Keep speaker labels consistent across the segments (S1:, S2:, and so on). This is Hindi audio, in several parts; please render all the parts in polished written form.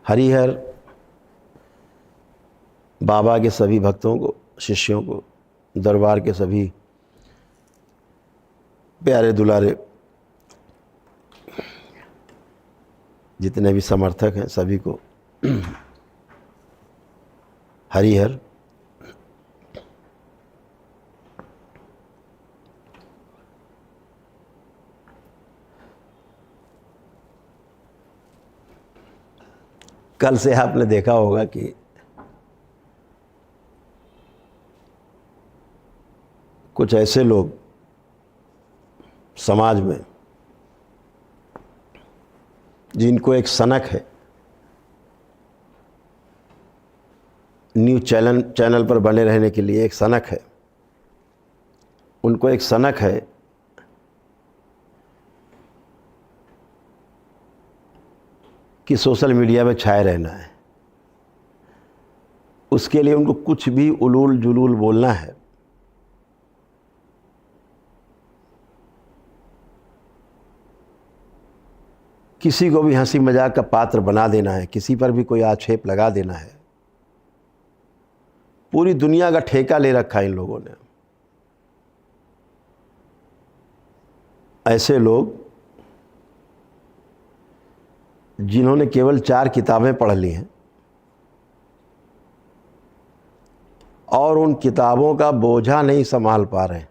S1: हरिहर बाबा के सभी भक्तों को, शिष्यों को, दरबार के सभी प्यारे दुलारे जितने भी समर्थक हैं सभी को हरिहर। कल से आपने देखा होगा कि कुछ ऐसे लोग समाज में जिनको एक सनक है, न्यूज़ चैनल पर बने रहने के लिए एक सनक है, उनको एक सनक है कि सोशल मीडिया में छाए रहना है। उसके लिए उनको कुछ भी उलूल जुलूल बोलना है, किसी को भी हंसी मजाक का पात्र बना देना है, किसी पर भी कोई आक्षेप लगा देना है। पूरी दुनिया का ठेका ले रखा है इन लोगों ने। ऐसे लोग जिन्होंने केवल 4 किताबें पढ़ ली हैं और उन किताबों का बोझा नहीं संभाल पा रहे,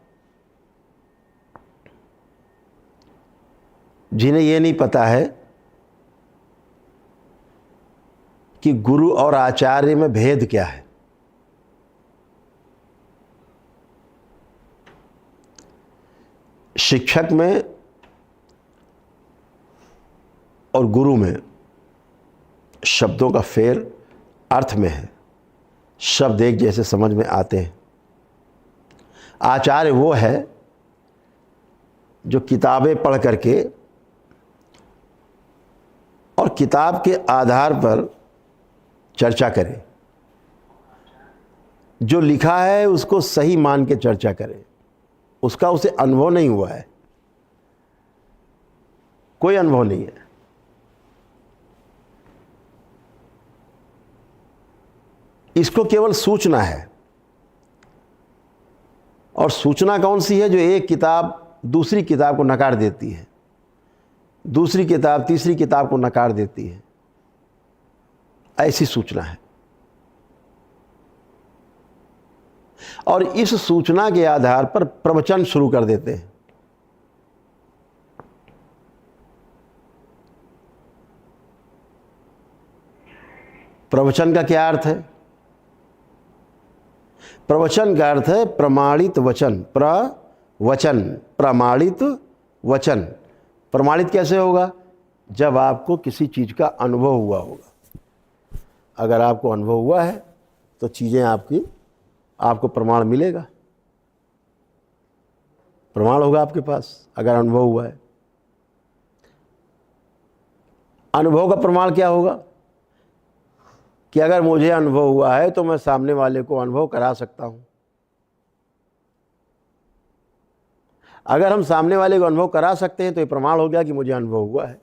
S1: जिन्हें ये नहीं पता है कि गुरु और आचार्य में भेद क्या है। शिक्षक में और गुरु में शब्दों का फेर अर्थ में है, शब्द एक जैसे समझ में आते हैं। आचार्य वो है जो किताबें पढ़ करके और किताब के आधार पर चर्चा करे, जो लिखा है उसको सही मान के चर्चा करे। उसका उसे अनुभव नहीं हुआ है, कोई अनुभव नहीं है। इसको केवल सूचना है। और सूचना कौन सी है? जो एक किताब दूसरी किताब को नकार देती है, दूसरी किताब तीसरी किताब को नकार देती है, ऐसी सूचना है। और इस सूचना के आधार पर प्रवचन शुरू कर देते हैं। प्रवचन का क्या अर्थ है? प्रवचन का अर्थ है प्रमाणित वचन। प्रवचन, प्रमाणित वचन। प्रमाणित कैसे होगा? जब आपको किसी चीज का अनुभव हुआ होगा। अगर आपको अनुभव हुआ है तो चीजें आपको प्रमाण मिलेगा, प्रमाण होगा आपके पास अगर अनुभव हुआ है। अनुभव का प्रमाण क्या होगा? कि अगर मुझे अनुभव हुआ है तो मैं सामने वाले को अनुभव करा सकता हूं। अगर हम सामने वाले को अनुभव करा सकते हैं तो ये प्रमाण हो गया कि मुझे अनुभव हुआ है।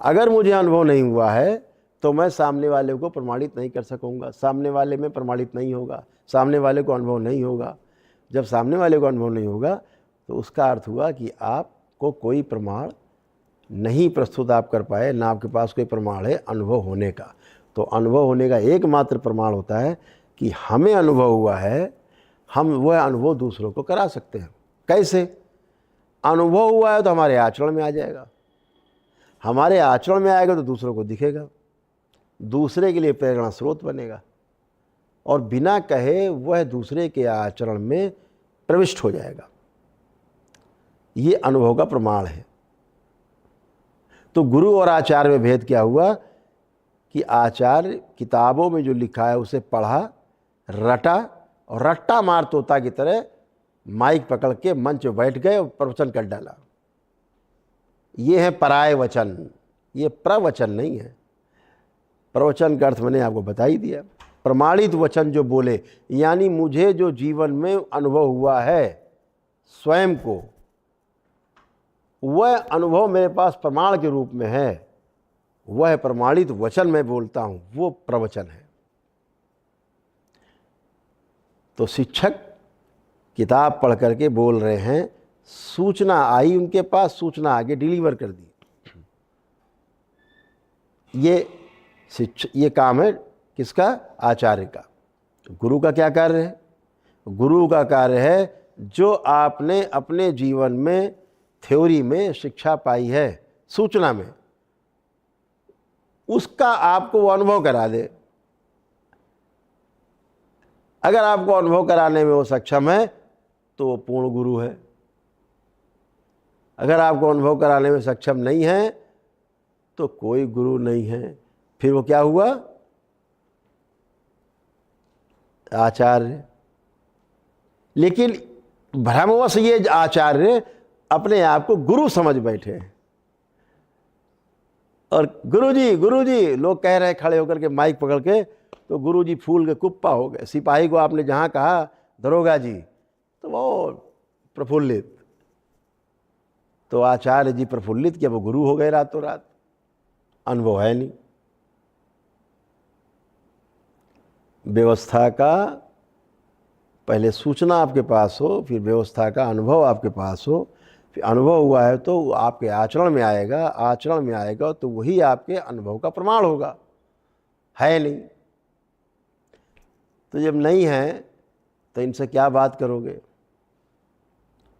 S1: अगर मुझे अनुभव नहीं हुआ है तो मैं सामने वाले को प्रमाणित नहीं कर सकूंगा, सामने वाले में प्रमाणित नहीं होगा, सामने वाले को अनुभव नहीं होगा। जब सामने वाले को अनुभव नहीं होगा तो उसका अर्थ हुआ कि आपको कोई प्रमाण नहीं प्रस्तुत आप कर पाए, ना आपके पास कोई प्रमाण है अनुभव होने का। तो अनुभव होने का एकमात्र प्रमाण होता है कि हमें अनुभव हुआ है, हम वह अनुभव दूसरों को करा सकते हैं। कैसे? अनुभव हुआ है तो हमारे आचरण में आ जाएगा, हमारे आचरण में आएगा तो दूसरों को दिखेगा, दूसरे के लिए प्रेरणा स्रोत बनेगा और बिना कहे वह दूसरे के आचरण में प्रविष्ट हो जाएगा। ये अनुभव का प्रमाण है। तो गुरु और आचार्य में भेद क्या हुआ? कि आचार्य किताबों में जो लिखा है उसे पढ़ा, रटा और रट्टा मार तोता की तरह माइक पकड़ के मंच पर बैठ गए और प्रवचन कर डाला। ये है पराय वचन, ये प्रवचन नहीं है। प्रवचन का अर्थ मैंने आपको बता ही दिया। प्रमाणित वचन जो बोले, यानी मुझे जो जीवन में अनुभव हुआ है स्वयं को, वह अनुभव मेरे पास प्रमाण के रूप में है। वह प्रमाणित वचन मैं बोलता हूँ, वो प्रवचन है। तो शिक्षक किताब पढ़ करके बोल रहे हैं, सूचना आई उनके पास, सूचना आगे डिलीवर कर दी। ये काम है किसका? आचार्य का। गुरु का क्या कार्य है? गुरु का कार्य है जो आपने अपने जीवन में थ्योरी में शिक्षा पाई है, सूचना में, उसका आपको वो अनुभव करा दे। अगर आपको अनुभव कराने में वो सक्षम है तो वो पूर्ण गुरु है। अगर आपको अनुभव कराने में सक्षम नहीं है तो कोई गुरु नहीं है। फिर वो क्या हुआ? आचार्य। लेकिन भ्रमवश ये आचार्य अपने आप को गुरु समझ बैठे हैं, और गुरुजी लोग कह रहे हैं खड़े होकर के माइक पकड़ के, तो गुरुजी फूल के कुप्पा हो गए। सिपाही को आपने जहां कहा दरोगा जी, तो वो प्रफुल्लित। तो आचार्य जी प्रफुल्लित, क्या वो गुरु हो गए रातों रात? अनुभव है नहीं। व्यवस्था का पहले सूचना आपके पास हो, फिर व्यवस्था का अनुभव आपके पास हो, फिर अनुभव हुआ है तो आपके आचरण में आएगा, आचरण में आएगा तो वही आपके अनुभव का प्रमाण होगा। है नहीं, तो जब नहीं है तो इनसे क्या बात करोगे?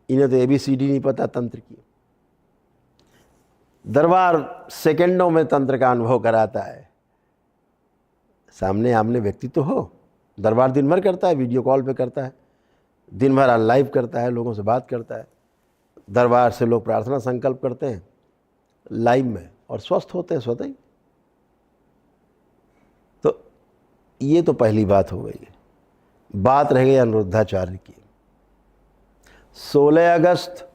S1: इन्हें तो ABCD नहीं पता तंत्र की। दरबार सेकंडों में तंत्र का अनुभव कराता है। सामने आमने व्यक्ति तो हो। दरबार दिन भर करता है, वीडियो कॉल पे करता है, दिन भर लाइव करता है, लोगों से बात करता है। दरबार से लोग प्रार्थना संकल्प करते हैं लाइव में और स्वस्थ होते हैं स्वतः ही। तो ये तो पहली बात हो गई। बात रह गई अनिरुद्धाचार्य की। 16 अगस्त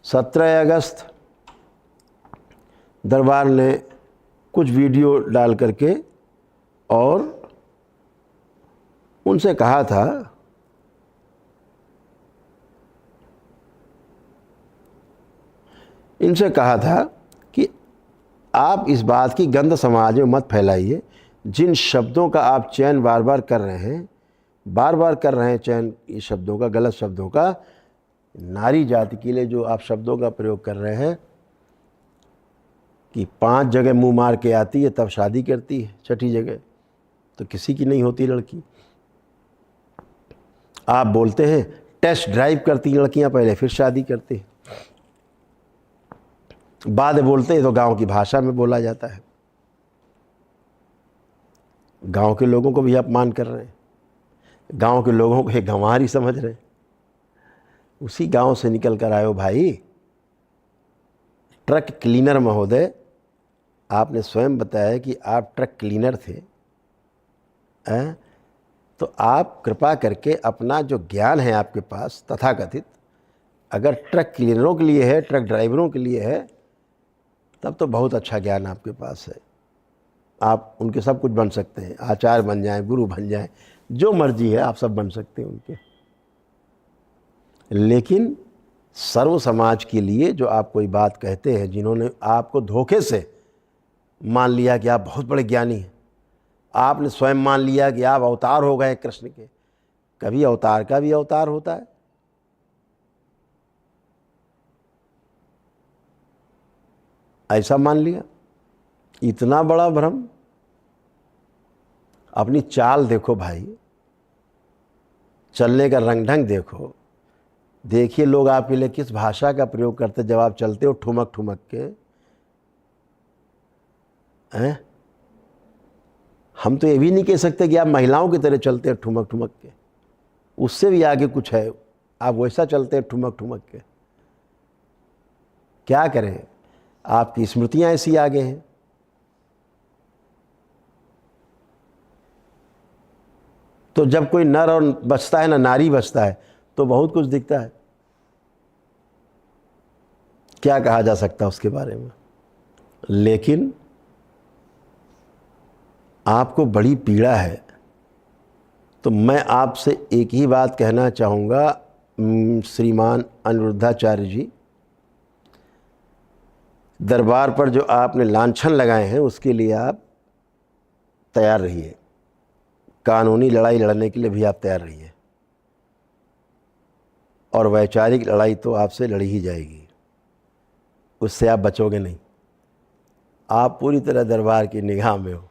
S1: 17 अगस्त दरबार ने कुछ वीडियो डाल करके और उनसे कहा था कि आप इस बात की गंध समाज में मत फैलाइए। जिन शब्दों का आप चयन बार बार कर रहे हैं चयन इस शब्दों का, गलत शब्दों का, नारी जाति के लिए जो आप शब्दों का प्रयोग कर रहे हैं कि 5 जगह मुंह मार के आती है तब शादी करती है, 6ठी जगह तो किसी की नहीं होती लड़की। आप बोलते हैं टेस्ट ड्राइव करती लड़कियां पहले, फिर शादी करती हैं। बाद में बोलते हैं तो गांव की भाषा में बोला जाता है। गांव के लोगों को भी अपमान कर रहे हैं, गांव के लोगों को एक गंवार ही समझ रहे हैं। उसी गांव से निकल कर आयो भाई। ट्रक क्लीनर महोदय, आपने स्वयं बताया कि आप ट्रक क्लीनर थे, तो आप कृपा करके अपना जो ज्ञान है आपके पास तथाकथित, अगर ट्रक क्लीनरों के लिए है, ट्रक ड्राइवरों के लिए है, तब तो बहुत अच्छा ज्ञान आपके पास है। आप उनके सब कुछ बन सकते हैं, आचार्य बन जाएं, गुरु बन जाएं, जो मर्जी है आप सब बन सकते हैं उनके। लेकिन सर्व समाज के लिए जो आप कोई बात कहते हैं, जिन्होंने आपको धोखे से मान लिया कि आप बहुत बड़े ज्ञानी हैं, आपने स्वयं मान लिया कि आप अवतार हो गए कृष्ण के। कभी अवतार का भी अवतार होता है? ऐसा मान लिया। इतना बड़ा भ्रम। अपनी चाल देखो भाई, चलने का रंग ढंग देखो। देखिए लोग आपके लिए किस भाषा का प्रयोग करते जब आप चलते हो ठुमक ठुमक के, हैं? हम तो ये भी नहीं कह सकते कि आप महिलाओं की तरह चलते हैं ठुमक ठुमक के, उससे भी आगे कुछ है, आप वैसा चलते हैं ठुमक ठुमक के। क्या करें, आपकी स्मृतियां ऐसी आगे हैं। तो जब कोई नर और बचता है ना नारी बचता है तो बहुत कुछ दिखता है। क्या कहा जा सकता है उसके बारे में। लेकिन आपको बड़ी पीड़ा है, तो मैं आपसे एक ही बात कहना चाहूँगा, श्रीमान अनिरुद्धाचार्य जी, दरबार पर जो आपने लांछन लगाए हैं उसके लिए आप तैयार रहिए, कानूनी लड़ाई लड़ने के लिए भी आप तैयार रहिए, और वैचारिक लड़ाई तो आपसे लड़ी ही जाएगी, उससे आप बचोगे नहीं। आप पूरी तरह दरबार की निगाह में हो,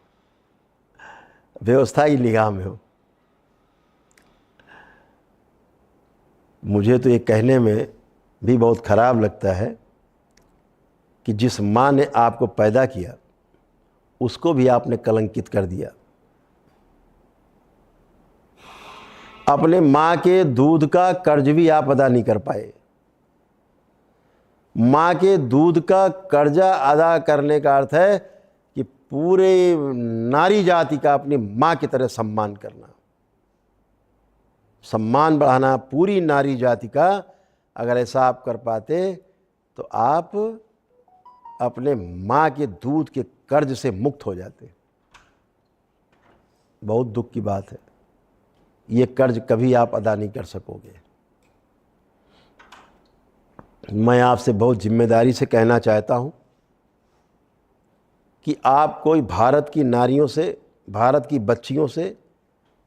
S1: व्यवस्था की निगाह में हो। मुझे तो ये कहने में भी बहुत ख़राब लगता है कि जिस माँ ने आपको पैदा किया उसको भी आपने कलंकित कर दिया। अपने माँ के दूध का कर्ज भी आप अदा नहीं कर पाए। माँ के दूध का कर्जा अदा करने का अर्थ है कि पूरे नारी जाति का अपनी माँ की तरह सम्मान करना, सम्मान बढ़ाना पूरी नारी जाति का। अगर ऐसा आप कर पाते तो आप अपने माँ के दूध के कर्ज से मुक्त हो जाते। बहुत दुख की बात है, ये कर्ज कभी आप अदा नहीं कर सकोगे। मैं आपसे बहुत जिम्मेदारी से कहना चाहता हूँ कि आप कोई भारत की नारियों से, भारत की बच्चियों से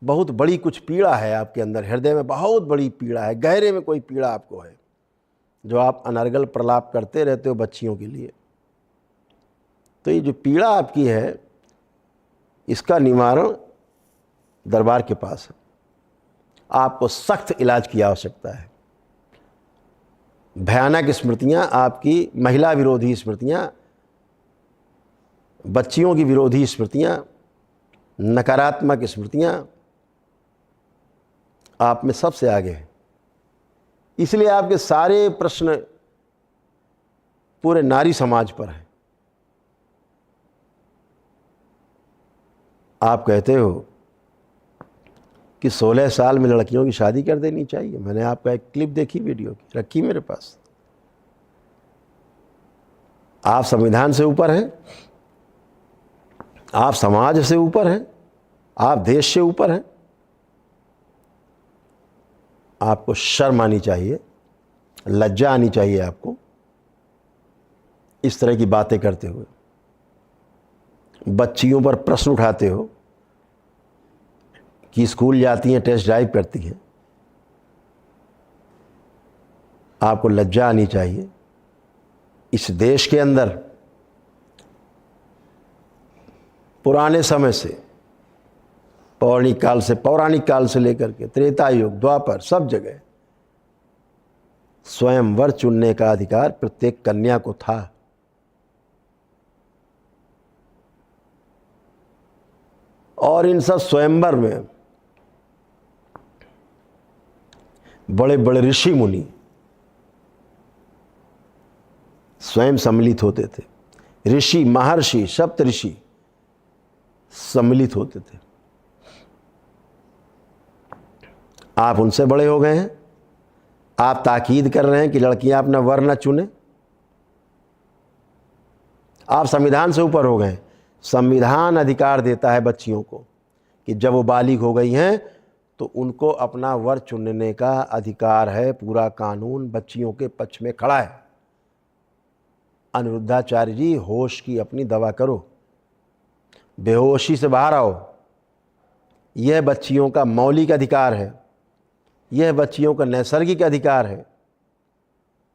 S1: बहुत बड़ी कुछ पीड़ा है आपके अंदर, हृदय में बहुत बड़ी पीड़ा है, गहरे में कोई पीड़ा आपको है जो आप अनर्गल प्रलाप करते रहते हो बच्चियों के लिए। तो ये जो पीड़ा आपकी है इसका निवारण दरबार के पास है। आपको सख्त इलाज की आवश्यकता है। भयानक स्मृतियाँ, आपकी महिला विरोधी स्मृतियाँ, बच्चियों की विरोधी स्मृतियाँ, नकारात्मक स्मृतियाँ आप में सबसे आगे हैं। इसलिए आपके सारे प्रश्न पूरे नारी समाज पर हैं। आप कहते हो कि 16 साल में लड़कियों की शादी कर देनी चाहिए। मैंने आपका एक क्लिप देखी, वीडियो की, रखी मेरे पास। आप संविधान से ऊपर हैं, आप समाज से ऊपर हैं, आप देश से ऊपर हैं। आपको शर्म आनी चाहिए, लज्जा आनी चाहिए आपको इस तरह की बातें करते हुए। बच्चियों पर प्रश्न उठाते हो कि स्कूल जाती हैं, टेस्ट ड्राइव करती हैं। आपको लज्जा आनी चाहिए। इस देश के अंदर पुराने समय से, पौराणिक काल से लेकर के त्रेता युग, द्वापर, सब जगह स्वयंवर चुनने का अधिकार प्रत्येक कन्या को था। और इन सब स्वयंवर में बड़े बड़े ऋषि मुनि स्वयं सम्मिलित होते थे। ऋषि, महर्षि, सप्तऋषि सम्मिलित होते थे। आप उनसे बड़े हो गए हैं। आप ताकीद कर रहे हैं कि लड़कियां अपना वर न चुने। आप संविधान से ऊपर हो गए। संविधान अधिकार देता है बच्चियों को कि जब वो बालिग हो गई हैं तो उनको अपना वर चुनने का अधिकार है। पूरा कानून बच्चियों के पक्ष में खड़ा है। अनिरुद्धाचार्य जी, होश की अपनी दवा करो, बेहोशी से बाहर आओ। यह बच्चियों का मौलिक अधिकार है, यह बच्चियों का नैसर्गिक अधिकार है,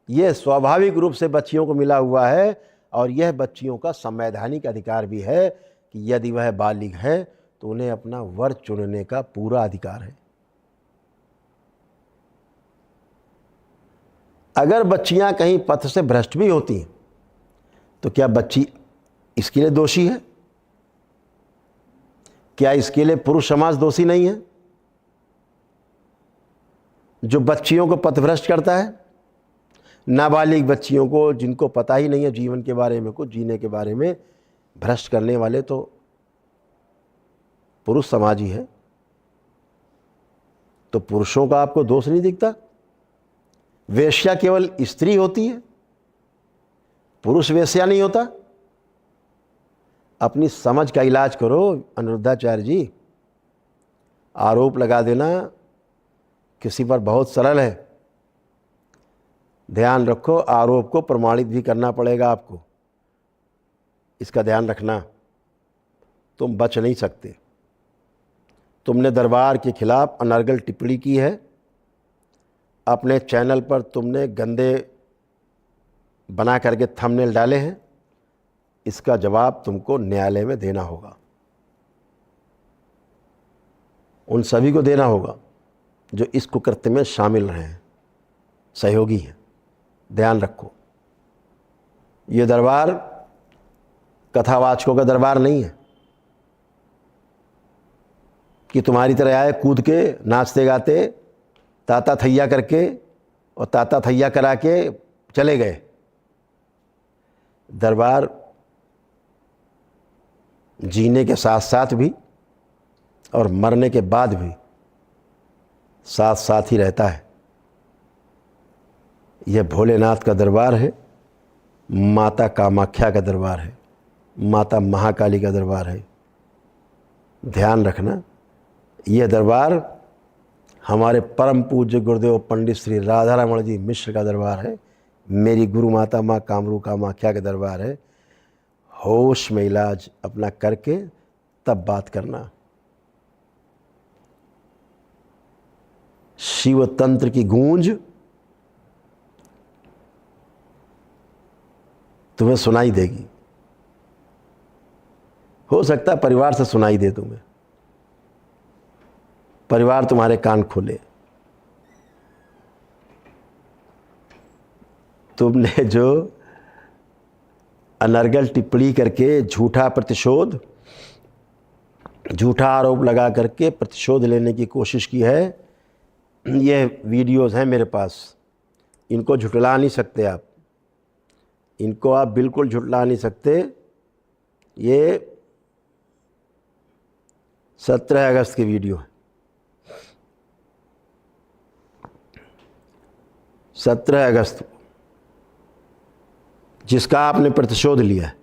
S1: यह स्वाभाविक रूप से बच्चियों को मिला हुआ है। और यह बच्चियों का संवैधानिक अधिकार भी है कि यदि वह बालिग है तो उन्हें अपना वर चुनने का पूरा अधिकार है। अगर बच्चियां कहीं पथ से भ्रष्ट भी होती हैं तो क्या बच्ची इसके लिए दोषी है? क्या इसके लिए पुरुष समाज दोषी नहीं है? जो बच्चियों को पथभ्रष्ट करता है, नाबालिग बच्चियों को, जिनको पता ही नहीं है जीवन के बारे में, कुछ जीने के बारे में, भ्रष्ट करने वाले तो पुरुष समाज ही है। तो पुरुषों का आपको दोष नहीं दिखता? वेश्या केवल स्त्री होती है, पुरुष वेश्या नहीं होता। अपनी समझ का इलाज करो अनिरुद्धाचार्य जी। आरोप लगा देना किसी पर बहुत सरल है। ध्यान रखो, आरोप को प्रमाणित भी करना पड़ेगा आपको। इसका ध्यान रखना, तुम बच नहीं सकते। तुमने दरबार के खिलाफ अनर्गल टिप्पणी की है, अपने चैनल पर तुमने गंदे बना करके थंबनेल डाले हैं, इसका जवाब तुमको न्यायालय में देना होगा। उन सभी को देना होगा जो इस कुकृत्य में शामिल रहे हैं, सहयोगी हैं। ध्यान रखो, ये दरबार कथावाचकों का दरबार नहीं है कि तुम्हारी तरह आए कूद के नाचते गाते ताता थैया करके और ताता थैया करा के चले गए। दरबार जीने के साथ साथ भी और मरने के बाद भी साथ साथ ही रहता है। यह भोलेनाथ का दरबार है, माता कामाख्या का दरबार है, माता महाकाली का दरबार है। ध्यान रखना, यह दरबार हमारे परम पूज्य गुरुदेव पंडित श्री राधारमण जी मिश्र का दरबार है, मेरी गुरु माता माँ कामरू कामाख्या का दरबार है। होश में इलाज अपना करके तब बात करना। शिव तंत्र की गूंज तुम्हें सुनाई देगी। हो सकता है परिवार से सुनाई दे तुम्हें, परिवार तुम्हारे कान खोले। तुमने जो अनर्गल टिप्पणी करके झूठा प्रतिशोध, झूठा आरोप लगा करके प्रतिशोध लेने की कोशिश की है, ये वीडियोस हैं मेरे पास, इनको झुठला नहीं सकते आप, इनको आप बिल्कुल झुठला नहीं सकते। ये 17 अगस्त की वीडियो है। 17 अगस्त जिसका आपने प्रतिशोध लिया है।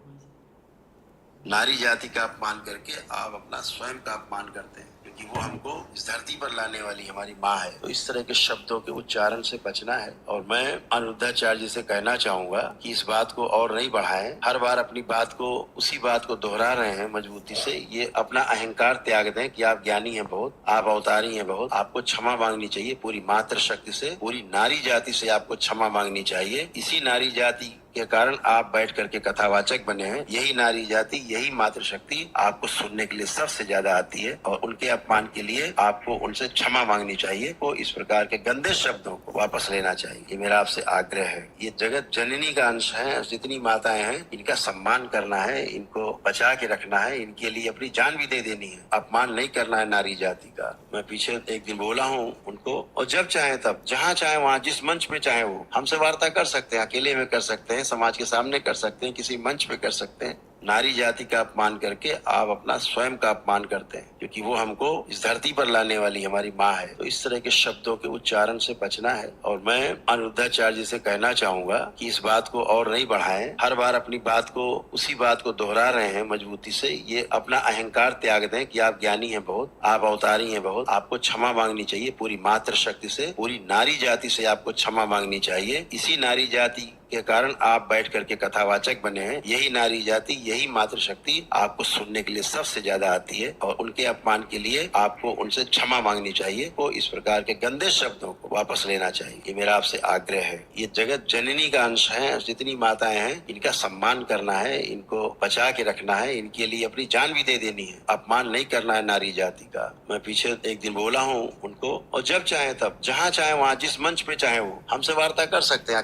S1: नारी जाति का अपमान करके आप अपना स्वयं का अपमान करते हैं, क्योंकि वो हमको इस धरती पर लाने वाली हमारी माँ है। तो इस तरह के शब्दों के उच्चारण से बचना है। और मैं अनिरुद्धाचार्य जी से कहना चाहूंगा कि इस बात को और नहीं बढ़ाएं। हर बार अपनी बात को, उसी बात को दोहरा रहे हैं मजबूती से। ये अपना अहंकार त्याग दें कि आप ज्ञानी हैं बहुत, आप अवतारी हैं बहुत। आपको क्षमा मांगनी चाहिए पूरी मातृशक्ति से, पूरी नारी जाति से आपको क्षमा मांगनी चाहिए। इसी नारी जाति के कारण आप बैठ करके कथावाचक बने हैं। यही नारी जाति, यही मातृशक्ति आपको सुनने के लिए सबसे ज्यादा आती है, और उनके अपमान के लिए आपको उनसे क्षमा मांगनी चाहिए। तो इस प्रकार के गंदे शब्दों को वापस लेना चाहिए, ये मेरा आपसे आग्रह है। ये जगत जननी का अंश है, जितनी माताएं हैं इनका सम्मान करना है, इनको बचा के रखना है, इनके लिए अपनी जान भी दे देनी है। अपमान नहीं करना है नारी जाति का। मैं पीछे एक दिन बोला हूँ उनको, और जब चाहे तब, जहाँ चाहे वहाँ, जिस मंच पे चाहे वो हमसे वार्ता कर सकते हैं, अकेले में कर सकते हैं, समाज के सामने कर सकते हैं, किसी मंच पे कर सकते हैं। नारी जाति का अपमान करके आप अपना स्वयं का अपमान करते हैं, क्योंकि वो हमको इस धरती पर लाने वाली हमारी माँ है। तो इस तरह के शब्दों के उच्चारण से बचना है। और मैं अनिरुद्धाचार्य जी से कहना चाहूंगा कि इस बात को और नहीं बढ़ाएं। हर बार अपनी बात को, उसी बात को दोहरा रहे हैं मजबूती से। ये अपना अहंकार त्याग दें कि आप ज्ञानी हैं बहुत, आप अवतारी हैं बहुत। आपको क्षमा मांगनी चाहिए पूरी मातृशक्ति से, पूरी नारी जाति से आपको क्षमा मांगनी चाहिए। इसी नारी जाति के कारण आप बैठ करके कथावाचक बने हैं। यही नारी जाति, यही मातृशक्ति आपको सुनने के लिए सबसे ज्यादा आती है, और उनके अपमान के लिए आपको उनसे क्षमा मांगनी चाहिए। तो इस प्रकार के गंदे शब्दों को वापस लेना चाहिए, ये मेरा आपसे आग्रह है। ये जगत जननी का अंश है, जितनी माताएं हैं इनका सम्मान करना है, इनको बचा के रखना है, इनके लिए अपनी जान भी दे देनी है। अपमान नहीं करना है नारी जाति का। मैं पीछे एक दिन बोला हूँ उनको, और जब चाहे तब, जहाँ चाहे वहाँ, जिस मंच पे चाहे वो हमसे वार्ता कर सकते हैं,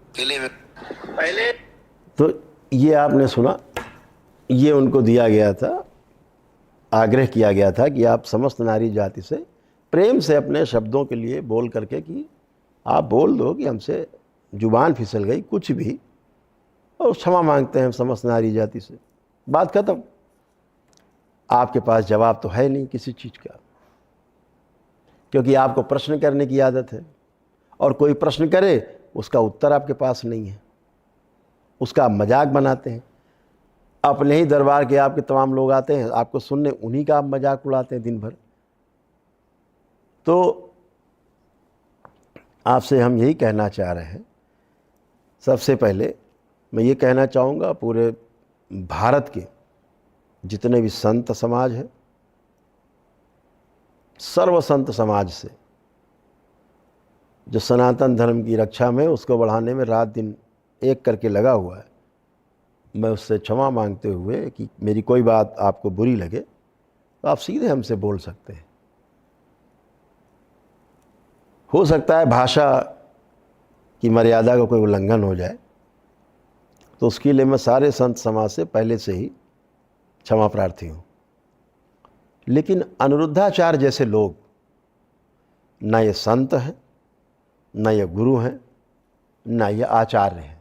S1: अकेले में। पहले तो ये आपने सुना, ये उनको दिया गया था, आग्रह किया गया था कि आप समस्त नारी जाति से प्रेम से अपने शब्दों के लिए बोल करके कि आप बोल दो कि हमसे जुबान फिसल गई, कुछ भी, और क्षमा मांगते हैं समस्त नारी जाति से। बात खत्म। आपके पास जवाब तो है नहीं किसी चीज़ का, क्योंकि आपको प्रश्न करने की आदत है, और कोई प्रश्न करे उसका उत्तर आपके पास नहीं है, उसका आप मजाक बनाते हैं। अपने ही दरबार के आपके तमाम लोग आते हैं आपको सुनने, उन्हीं का आप मजाक उड़ाते हैं दिन भर। तो आपसे हम यही कहना चाह रहे हैं। सबसे पहले मैं ये कहना चाहूँगा पूरे भारत के जितने भी संत समाज हैं, सर्व संत समाज से जो सनातन धर्म की रक्षा में, उसको बढ़ाने में रात दिन एक करके लगा हुआ है, मैं उससे क्षमा मांगते हुए कि मेरी कोई बात आपको बुरी लगे तो आप सीधे हमसे बोल सकते हैं। हो सकता है भाषा की मर्यादा का कोई उल्लंघन हो जाए, तो उसके लिए मैं सारे संत समाज से पहले से ही क्षमा प्रार्थी हूँ। लेकिन अनिरुद्धाचार्य जैसे लोग, ना ये संत हैं, ना ये गुरु हैं, ना ये आचार्य हैं।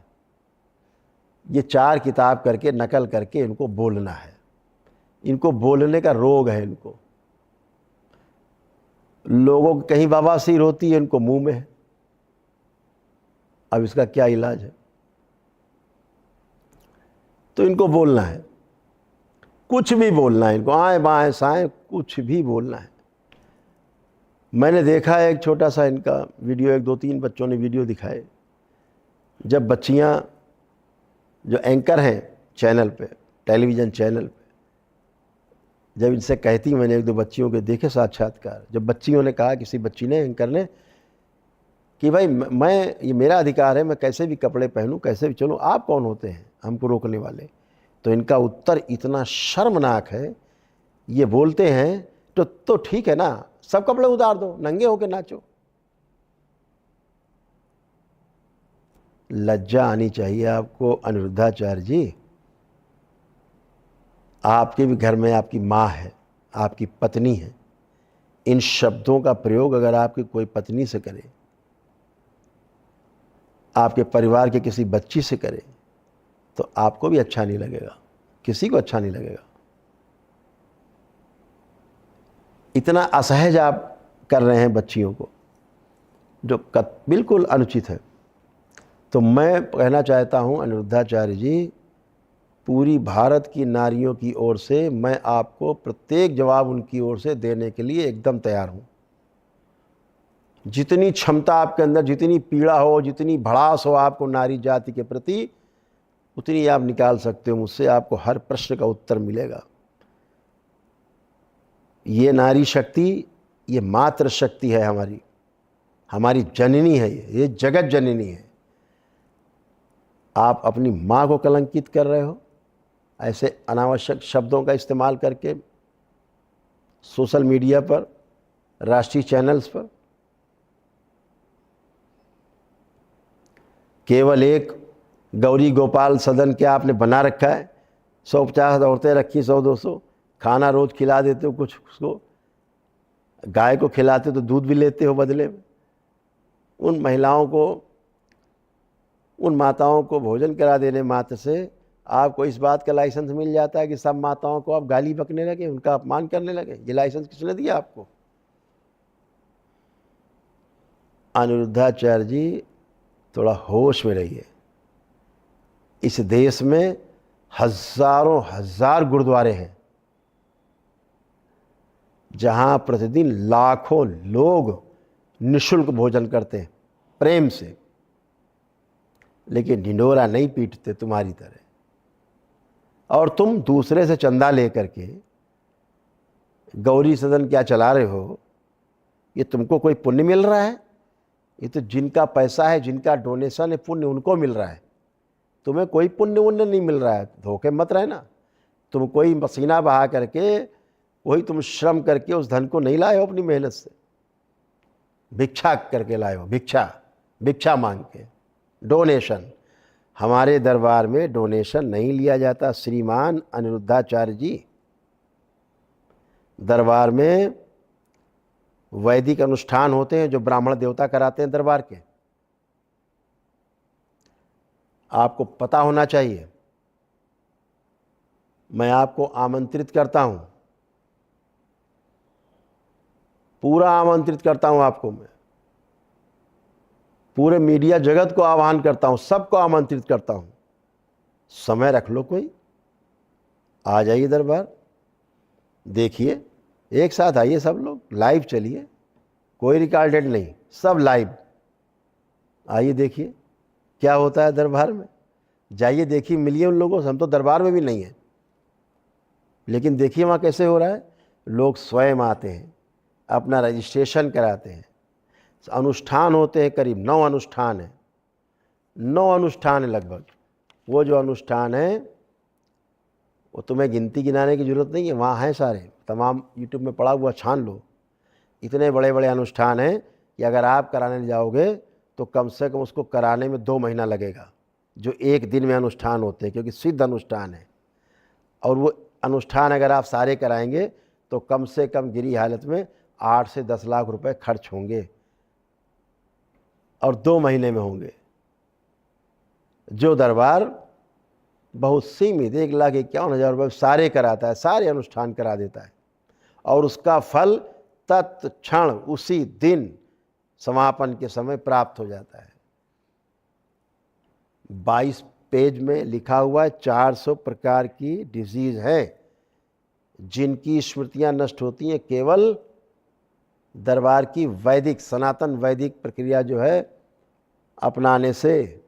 S1: ये 4 किताब करके नकल करके इनको बोलना है, इनको बोलने का रोग है। इनको लोगों की कहीं बवासीर होती है, इनको मुंह में है। अब इसका क्या इलाज है? तो इनको बोलना है, कुछ भी बोलना है इनको, आए बाएं साएं कुछ भी बोलना है। मैंने देखा है एक छोटा सा इनका वीडियो, 1-2-3 बच्चों ने वीडियो दिखाए, जब बच्चियां जो एंकर हैं चैनल पे, टेलीविज़न चैनल पे, जब इनसे कहती, मैंने 1-2 बच्चियों के देखे साक्षात्कार, जब बच्चियों ने कहा, किसी बच्ची ने, एंकर ने, कि भाई मैं, ये मेरा अधिकार है, मैं कैसे भी कपड़े पहनूं, कैसे भी चलूं, आप कौन होते हैं हमको रोकने वाले? तो इनका उत्तर इतना शर्मनाक है। ये बोलते हैं तो ठीक है ना, सब कपड़े उतार दो, नंगे होकर नाचो। लज्जा आनी चाहिए आपको अनिरुद्धाचार्य जी। आपके भी घर में आपकी माँ है, आपकी पत्नी है। इन शब्दों का प्रयोग अगर आपकी कोई पत्नी से करे, आपके परिवार के किसी बच्ची से करे, तो आपको भी अच्छा नहीं लगेगा, किसी को अच्छा नहीं लगेगा। इतना असहज आप कर रहे हैं बच्चियों को, जो बिल्कुल अनुचित है। तो मैं कहना चाहता हूं अनिरुद्धाचार्य जी, पूरी भारत की नारियों की ओर से मैं आपको प्रत्येक जवाब उनकी ओर से देने के लिए एकदम तैयार हूं। जितनी क्षमता आपके अंदर, जितनी पीड़ा हो, जितनी भड़ास हो आपको नारी जाति के प्रति, उतनी आप निकाल सकते हो मुझसे, आपको हर प्रश्न का उत्तर मिलेगा। ये नारी शक्ति, ये मातृ शक्ति है हमारी, हमारी जननी है, ये जगत जननी है। आप अपनी माँ को कलंकित कर रहे हो ऐसे अनावश्यक शब्दों का इस्तेमाल करके, सोशल मीडिया पर, राष्ट्रीय चैनल्स पर। केवल एक गौरी गोपाल सदन के आपने बना रखा है, 150 औरतें रखी, 100-200, खाना रोज खिला देते हो, कुछ उसको गाय को खिलाते तो दूध भी लेते हो बदले में। उन महिलाओं को, उन माताओं को भोजन करा देने मात्र से आपको इस बात का लाइसेंस मिल जाता है कि सब माताओं को आप गाली बकने लगे, उनका अपमान करने लगे। ये लाइसेंस किसने दिया आपको? अनिरुद्धाचार्य जी, थोड़ा होश में रहिए। इस देश में हजारों हजार गुरुद्वारे हैं, जहां प्रतिदिन लाखों लोग निःशुल्क भोजन करते हैं प्रेम से, लेकिन ढिंढोरा नहीं पीटते तुम्हारी तरह। और तुम दूसरे से चंदा लेकर के गौरी सदन क्या चला रहे हो? ये तुमको कोई पुण्य मिल रहा है? ये तो जिनका पैसा है, जिनका डोनेशन है, पुण्य उनको मिल रहा है। तुम्हें कोई पुण्य उन्य नहीं मिल रहा है। धोखे मत रहना। तुम कोई पसीना बहा करके, वही तुम श्रम करके उस धन को नहीं लाए हो अपनी मेहनत से, भिक्षा करके लाए हो, भिक्षा मांग के, डोनेशन। हमारे दरबार में डोनेशन नहीं लिया जाता श्रीमान अनिरुद्धाचार्य जी। दरबार में वैदिक अनुष्ठान होते हैं जो ब्राह्मण देवता कराते हैं दरबार के, आपको पता होना चाहिए। मैं आपको आमंत्रित करता हूं, पूरा आमंत्रित करता हूं आपको। मैं पूरे मीडिया जगत को आह्वान करता हूं, सबको आमंत्रित करता हूं। समय रख लो, कोई आ जाइए दरबार, देखिए, एक साथ आइए सब लोग, लाइव चलिए, कोई रिकॉर्डेड नहीं, सब लाइव आइए, देखिए क्या होता है दरबार में। जाइए देखिए, मिलिए उन लोगों से। हम तो दरबार में भी नहीं हैं, लेकिन देखिए वहाँ कैसे हो रहा है। लोग स्वयं आते हैं, अपना रजिस्ट्रेशन कराते हैं, अनुष्ठान होते हैं, करीब 9 अनुष्ठान हैं, 9 अनुष्ठान है लगभग। वो जो अनुष्ठान है वो तुम्हें गिनती गिनाने की ज़रूरत नहीं है, वहाँ हैं सारे, तमाम यूट्यूब में पड़ा हुआ, छान लो। इतने बड़े बड़े अनुष्ठान हैं कि अगर आप कराने जाओगे तो कम से कम उसको कराने में 2 महीना लगेगा, जो एक दिन में अनुष्ठान होते हैं, क्योंकि सिद्ध अनुष्ठान है। और वो अनुष्ठान अगर आप सारे कराएंगे तो कम से कम गिरी हालत में 8 से 10 लाख रुपए खर्च होंगे, और 2 महीने में होंगे। जो दरबार बहुत सीमित 1,51,000 रुपये सारे कराता है, सारे अनुष्ठान करा देता है, और उसका फल तत्क्षण उसी दिन समापन के समय प्राप्त हो जाता है। 22 पेज में लिखा हुआ है 400 प्रकार की डिजीज है जिनकी स्मृतियां नष्ट होती हैं केवल दरबार की वैदिक, सनातन वैदिक प्रक्रिया जो है अपनाने से।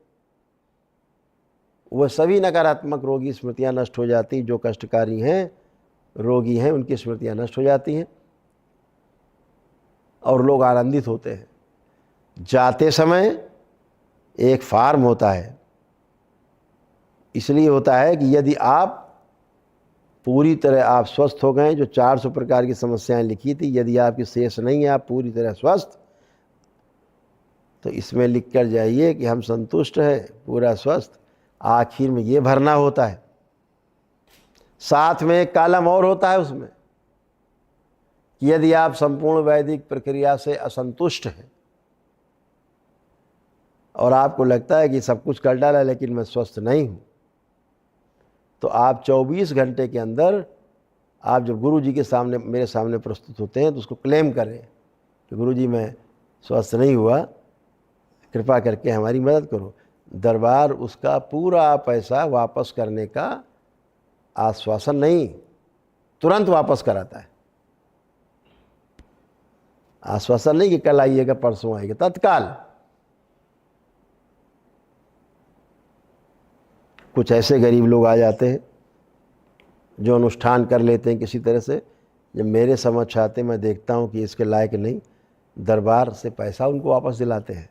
S1: वह सभी नकारात्मक रोगी स्मृतियां नष्ट हो जाती, जो कष्टकारी हैं, रोगी हैं, उनकी स्मृतियां नष्ट हो जाती हैं और लोग आनंदित होते हैं। जाते समय एक फार्म होता है, इसलिए होता है कि यदि आप पूरी तरह आप स्वस्थ हो गए, जो 400 प्रकार की समस्याएं लिखी थी, यदि आपकी शेष नहीं है, आप पूरी तरह स्वस्थ, तो इसमें लिख कर जाइए कि हम संतुष्ट हैं, पूरा स्वस्थ। आखिर में ये भरना होता है। साथ में एक कॉलम और होता है उसमें कि यदि आप संपूर्ण वैदिक प्रक्रिया से असंतुष्ट हैं और आपको लगता है कि सब कुछ कर डाला लेकिन मैं स्वस्थ नहीं हूं, तो आप 24 घंटे के अंदर, आप जब गुरु जी के सामने, मेरे सामने प्रस्तुत होते हैं, तो उसको क्लेम करें कि गुरु जी मैं स्वस्थ नहीं हुआ, कृपा करके हमारी मदद करो। दरबार उसका पूरा पैसा वापस करने का आश्वासन नहीं, तुरंत वापस कराता है। आश्वासन नहीं कि कल आइएगा, परसों आइएगा, तत्काल। कुछ ऐसे गरीब लोग आ जाते हैं जो अनुष्ठान कर लेते हैं किसी तरह से, जब मेरे समक्ष आते मैं देखता हूं कि इसके लायक नहीं, दरबार से पैसा उनको वापस दिलाते हैं।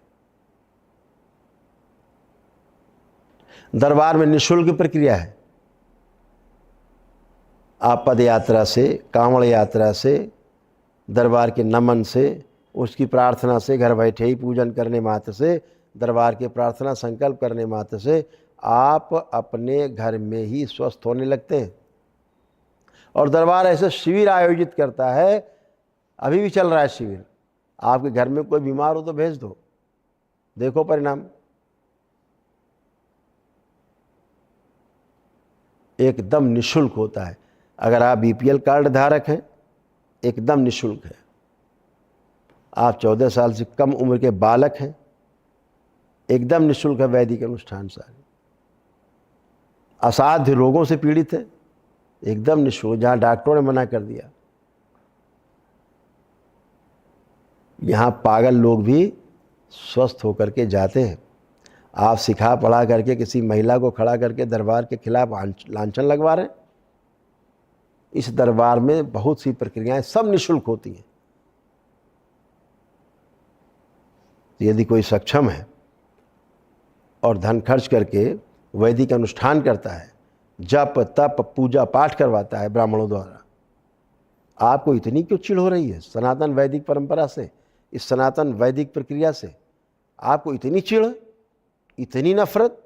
S1: दरबार में निःशुल्क प्रक्रिया है। आप पद यात्रा से, कांवड़ यात्रा से, दरबार के नमन से, उसकी प्रार्थना से, घर बैठे ही पूजन करने मात्र से, दरबार के प्रार्थना संकल्प करने मात्र से आप अपने घर में ही स्वस्थ होने लगते हैं। और दरबार ऐसे शिविर आयोजित करता है, अभी भी चल रहा है शिविर। आपके घर में कोई बीमार हो तो भेज दो, देखो परिणाम। एकदम निःशुल्क होता है। अगर आप बीपीएल कार्ड धारक हैं, एकदम निःशुल्क है। आप 14 साल से कम उम्र के बालक हैं, एकदम निःशुल्क है वैदिक अनुष्ठान सारे। असाध्य रोगों से पीड़ित है, एकदम निःशुल्क, जहाँ डॉक्टरों ने मना कर दिया। यहाँ पागल लोग भी स्वस्थ होकर के जाते हैं। आप सिखा पढ़ा करके किसी महिला को खड़ा करके दरबार के खिलाफ लांछन लगवा रहे हैं। इस दरबार में बहुत सी प्रक्रियाएं सब निःशुल्क होती हैं। यदि कोई सक्षम है और धन खर्च करके वैदिक अनुष्ठान करता है, जप तप पूजा पाठ करवाता है ब्राह्मणों द्वारा, आपको इतनी क्यों चिढ़ हो रही है सनातन वैदिक परंपरा से, इस सनातन वैदिक प्रक्रिया से? आपको इतनी चिढ़, इतनी नफरत,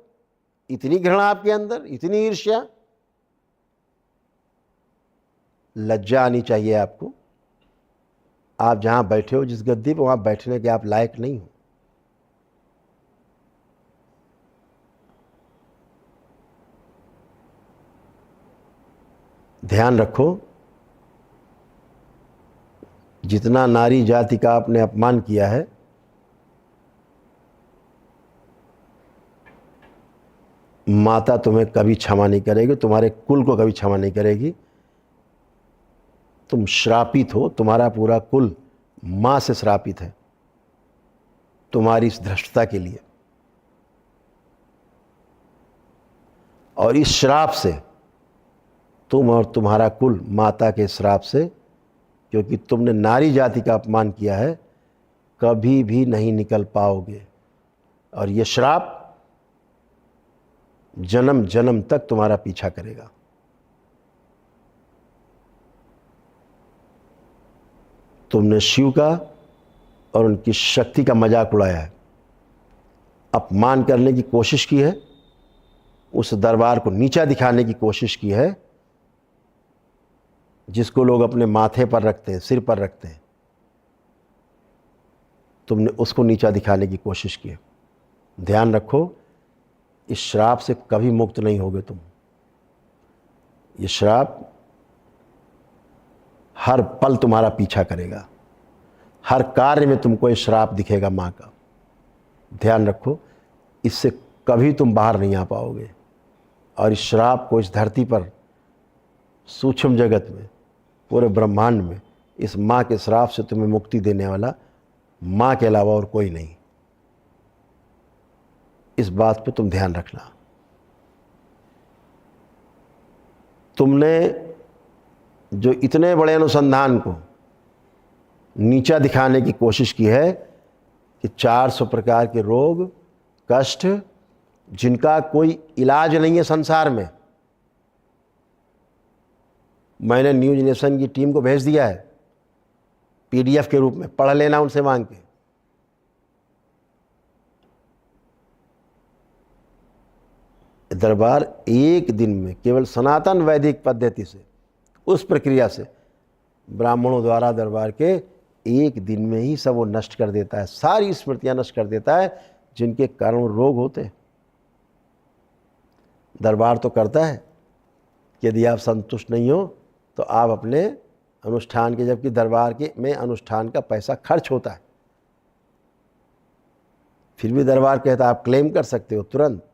S1: इतनी घृणा आपके अंदर, इतनी ईर्ष्या? लज्जा आनी चाहिए आपको। आप जहां बैठे हो, जिस गद्दी पर, वहां बैठने के आप लायक नहीं हो। ध्यान रखो, जितना नारी जाति का आपने अपमान किया है, माता तुम्हें कभी क्षमा नहीं करेगी, तुम्हारे कुल को कभी क्षमा नहीं करेगी। तुम श्रापित हो, तुम्हारा पूरा कुल मां से श्रापित है तुम्हारी इस धृष्टता के लिए। और इस श्राप से, तुम और तुम्हारा कुल माता के श्राप से, क्योंकि तुमने नारी जाति का अपमान किया है, कभी भी नहीं निकल पाओगे। और ये श्राप जन्म जन्म तक तुम्हारा पीछा करेगा। तुमने शिव का और उनकी शक्ति का मजाक उड़ाया है, अपमान करने की कोशिश की है, उस दरबार को नीचा दिखाने की कोशिश की है जिसको लोग अपने माथे पर रखते हैं, सिर पर रखते हैं। तुमने उसको नीचा दिखाने की कोशिश की है। ध्यान रखो, इस श्राप से कभी मुक्त नहीं होगे तुम। ये श्राप हर पल तुम्हारा पीछा करेगा, हर कार्य में तुमको ये श्राप दिखेगा माँ का। ध्यान रखो, इससे कभी तुम बाहर नहीं आ पाओगे। और इस श्राप को इस धरती पर, सूक्ष्म जगत में, पूरे ब्रह्मांड में, इस माँ के श्राप से तुम्हें मुक्ति देने वाला माँ के अलावा और कोई नहीं। इस बात पे तुम ध्यान रखना। तुमने जो इतने बड़े अनुसंधान को नीचा दिखाने की कोशिश की है कि 400 प्रकार के रोग, कष्ट, जिनका कोई इलाज नहीं है संसार में, मैंने न्यूज नेशन की टीम को भेज दिया है PDF के रूप में, पढ़ लेना उनसे मांग के। दरबार एक दिन में केवल सनातन वैदिक पद्धति से, उस प्रक्रिया से, ब्राह्मणों द्वारा दरबार के एक दिन में ही सब वो नष्ट कर देता है, सारी स्मृतियां नष्ट कर देता है जिनके कारण रोग होते हैं। दरबार तो करता है, यदि आप संतुष्ट नहीं हो तो आप अपने अनुष्ठान के, जबकि दरबार के में अनुष्ठान का पैसा खर्च होता है, फिर भी दरबार कहता है आप क्लेम कर सकते हो तुरंत।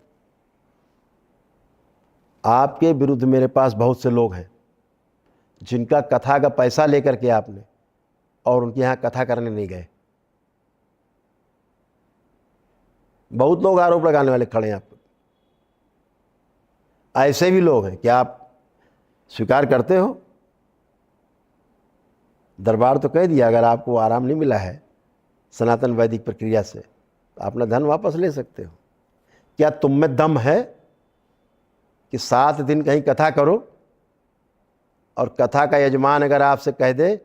S1: आपके विरुद्ध मेरे पास बहुत से लोग हैं जिनका कथा का पैसा लेकर के आपने और उनके यहाँ कथा करने नहीं गए। बहुत लोग आरोप लगाने वाले खड़े हैं आप। ऐसे भी लोग हैं, क्या आप स्वीकार करते हो? दरबार तो कह दिया अगर आपको आराम नहीं मिला है सनातन वैदिक प्रक्रिया से तो अपना धन वापस ले सकते हो। क्या तुम में दम है कि 7 दिन कहीं कथा करो और कथा का यजमान अगर आपसे कह दे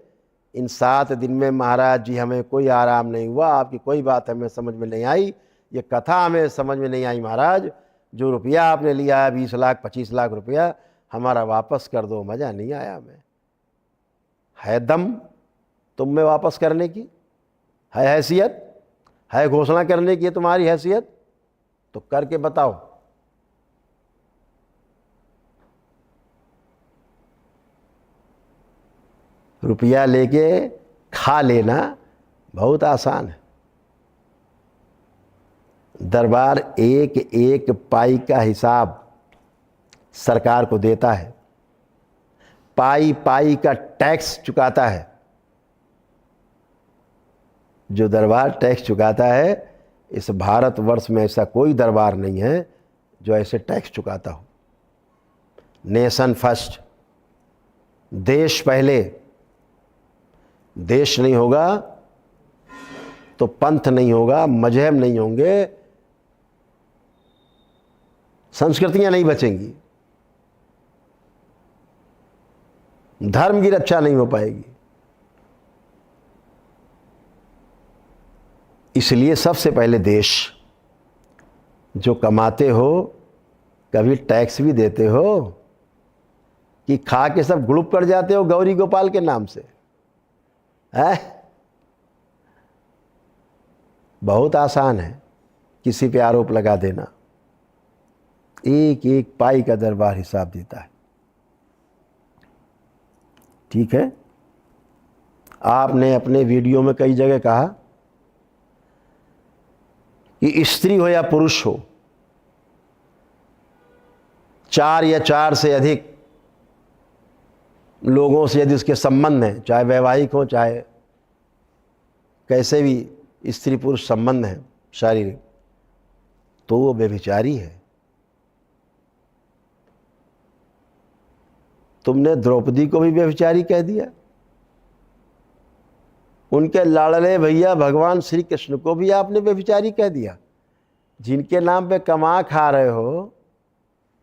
S1: इन 7 दिन में महाराज जी हमें कोई आराम नहीं हुआ, आपकी कोई बात हमें समझ में नहीं आई, ये कथा हमें समझ में नहीं आई महाराज, जो रुपया आपने लिया है 20 लाख 25 लाख रुपया हमारा वापस कर दो, मज़ा नहीं आया हमें। है दम तुम में वापस करने की? है हैसियत? है घोषणा करने की तुम्हारी हैसियत? तो करके बताओ। रुपया लेके खा लेना बहुत आसान है। दरबार एक एक पाई का हिसाब सरकार को देता है, पाई पाई का टैक्स चुकाता है। जो दरबार टैक्स चुकाता है, इस भारतवर्ष में ऐसा कोई दरबार नहीं है जो ऐसे टैक्स चुकाता हो। नेशन फर्स्ट, देश पहले। देश नहीं होगा तो पंथ नहीं होगा, मजहब नहीं होंगे, संस्कृतियां नहीं बचेंगी, धर्म की रक्षा नहीं हो पाएगी। इसलिए सबसे पहले देश, जो कमाते हो कभी टैक्स भी देते हो कि खा के सब ग्रुप कर जाते हो गौरी गोपाल के नाम से? है बहुत आसान है किसी पे आरोप लगा देना। एक एक पाई का दरबार हिसाब देता है। ठीक है, आपने अपने वीडियो में कई जगह कहा कि स्त्री हो या पुरुष हो, 4 या 4 से अधिक लोगों से यदि उसके संबंध हैं, चाहे वैवाहिक हो चाहे कैसे भी स्त्री पुरुष संबंध हैं शारीरिक, तो वो व्यभिचारी है। तुमने द्रौपदी को भी व्यभिचारी कह दिया, उनके लाडले भैया भगवान श्री कृष्ण को भी आपने व्यभिचारी कह दिया। जिनके नाम पे कमा खा रहे हो,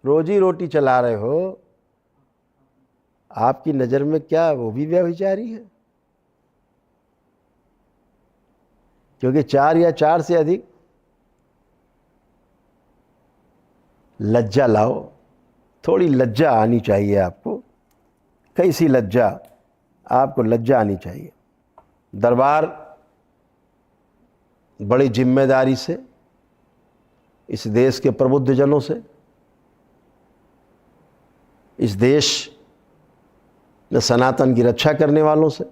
S1: रोजी रोटी चला रहे हो, आपकी नज़र में क्या वो भी व्यभिचारी है? क्योंकि 4 या 4 से अधिक। लज्जा लाओ, थोड़ी लज्जा आनी चाहिए आपको। कैसी लज्जा? आपको लज्जा आनी चाहिए। दरबार बड़ी जिम्मेदारी से इस देश के प्रबुद्ध जनों से, इस देश में सनातन की रक्षा करने वालों से,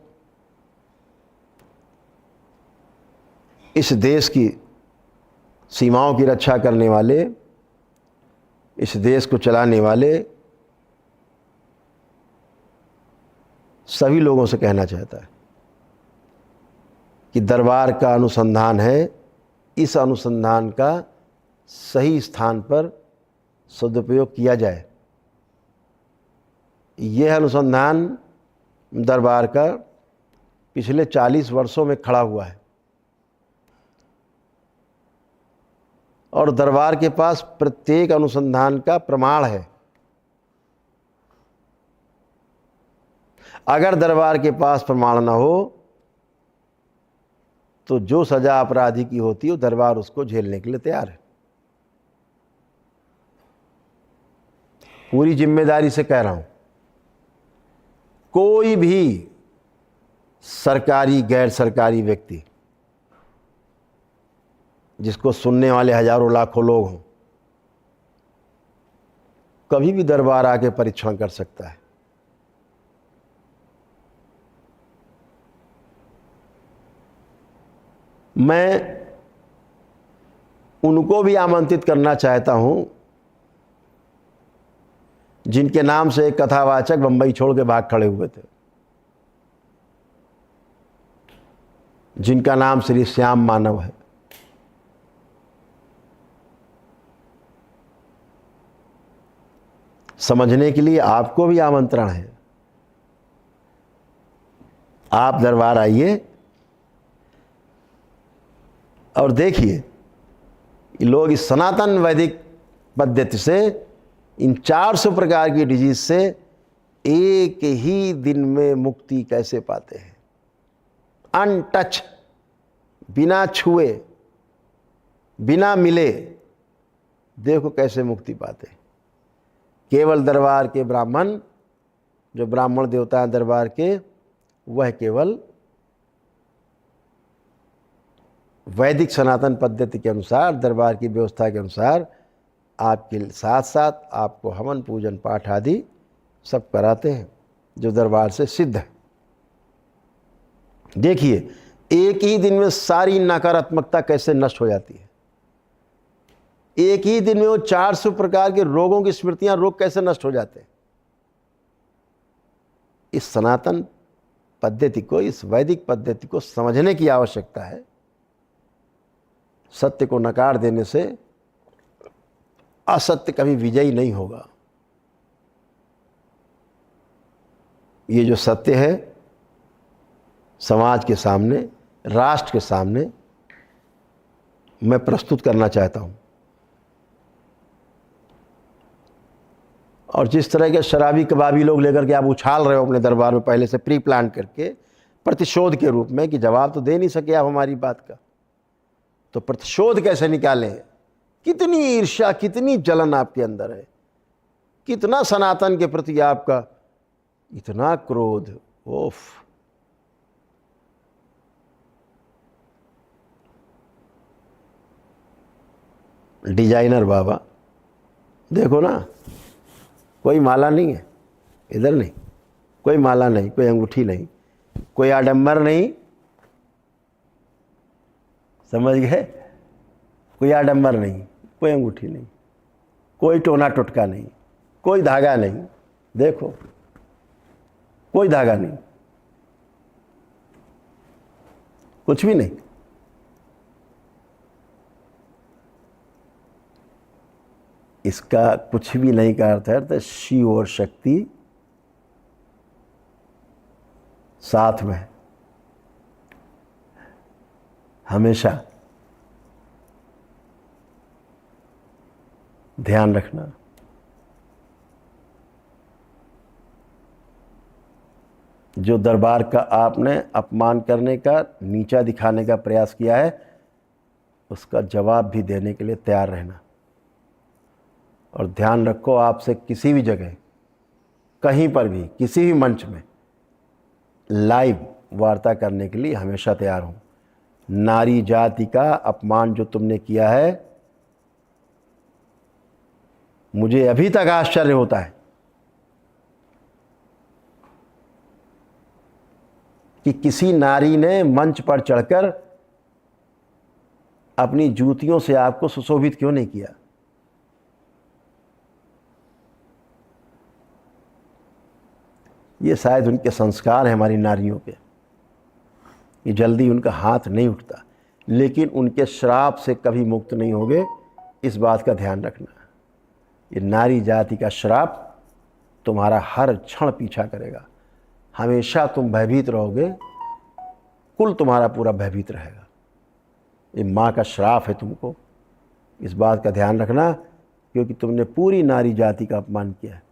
S1: इस देश की सीमाओं की रक्षा करने वाले, इस देश को चलाने वाले सभी लोगों से कहना चाहता है कि दरबार का अनुसंधान है, इस अनुसंधान का सही स्थान पर सदुपयोग किया जाए। यह अनुसंधान दरबार का पिछले 40 वर्षों में खड़ा हुआ है और दरबार के पास प्रत्येक अनुसंधान का प्रमाण है। अगर दरबार के पास प्रमाण न हो तो जो सजा अपराधी की होती है दरबार उसको झेलने के लिए तैयार है। पूरी जिम्मेदारी से कह रहा हूं, कोई भी सरकारी गैर सरकारी व्यक्ति जिसको सुनने वाले हजारों लाखों लोग हों, कभी भी दरबार आके परीक्षण कर सकता है। मैं उनको भी आमंत्रित करना चाहता हूं जिनके नाम से एक कथावाचक बंबई छोड़ के भाग खड़े हुए थे, जिनका नाम श्री श्याम मानव है। समझने के लिए आपको भी आमंत्रण है। आप दरबार आइए और देखिए लोग इस सनातन वैदिक पद्धति से इन 400 प्रकार की डिजीज से एक ही दिन में मुक्ति कैसे पाते हैं। अनटच, बिना छुए, बिना मिले, देखो कैसे मुक्ति पाते हैं। केवल दरबार के ब्राह्मण, जो ब्राह्मण देवता हैं दरबार के, वह केवल वैदिक सनातन पद्धति के अनुसार, दरबार की व्यवस्था के अनुसार आपके साथ साथ आपको हवन पूजन पाठ आदि सब कराते हैं, जो दरबार से सिद्ध है। देखिए एक ही दिन में सारी नकारात्मकता कैसे नष्ट हो जाती है। एक ही दिन में वो 400 प्रकार के रोगों की स्मृतियां, रोग कैसे नष्ट हो जाते हैं। इस सनातन पद्धति को, इस वैदिक पद्धति को समझने की आवश्यकता है। सत्य को नकार देने से असत्य कभी विजयी नहीं होगा। ये जो सत्य है समाज के सामने, राष्ट्र के सामने मैं प्रस्तुत करना चाहता हूं। और जिस तरह के शराबी कबाबी लोग लेकर के आप उछाल रहे हो अपने दरबार में पहले से प्री प्लान करके, प्रतिशोध के रूप में, कि जवाब तो दे नहीं सके आप हमारी बात का, तो प्रतिशोध कैसे निकालें। कितनी ईर्ष्या, कितनी जलन आपके अंदर है, कितना सनातन के प्रति आपका इतना क्रोध। ओफ, डिजाइनर बाबा देखो ना, कोई माला नहीं है इधर, नहीं कोई माला नहीं, कोई अंगूठी नहीं, कोई आडंबर नहीं, समझ गए। कोई आडंबर नहीं, कोई अंगूठी नहीं, कोई टोना टुटका नहीं, कोई धागा नहीं। देखो कोई धागा नहीं, कुछ भी नहीं। इसका कुछ भी नहीं का अर्थ है शिव और शक्ति साथ में हमेशा ध्यान रखना। जो दरबार का आपने अपमान करने का, नीचा दिखाने का प्रयास किया है, उसका जवाब भी देने के लिए तैयार रहना। और ध्यान रखो, आपसे किसी भी जगह, कहीं पर भी, किसी भी मंच में लाइव वार्ता करने के लिए हमेशा तैयार हूँ। नारी जाति का अपमान जो तुमने किया है, मुझे अभी तक आश्चर्य होता है कि किसी नारी ने मंच पर चढ़कर अपनी जूतियों से आपको सुशोभित क्यों नहीं किया। ये शायद उनके संस्कार हैं हमारी नारियों के, ये जल्दी उनका हाथ नहीं उठता, लेकिन उनके श्राप से कभी मुक्त नहीं होगे, इस बात का ध्यान रखना। ये नारी जाति का श्राप तुम्हारा हर क्षण पीछा करेगा, हमेशा तुम भयभीत रहोगे, कुल तुम्हारा पूरा भयभीत रहेगा। ये माँ का श्राप है तुमको, इस बात का ध्यान रखना, क्योंकि तुमने पूरी नारी जाति का अपमान किया है।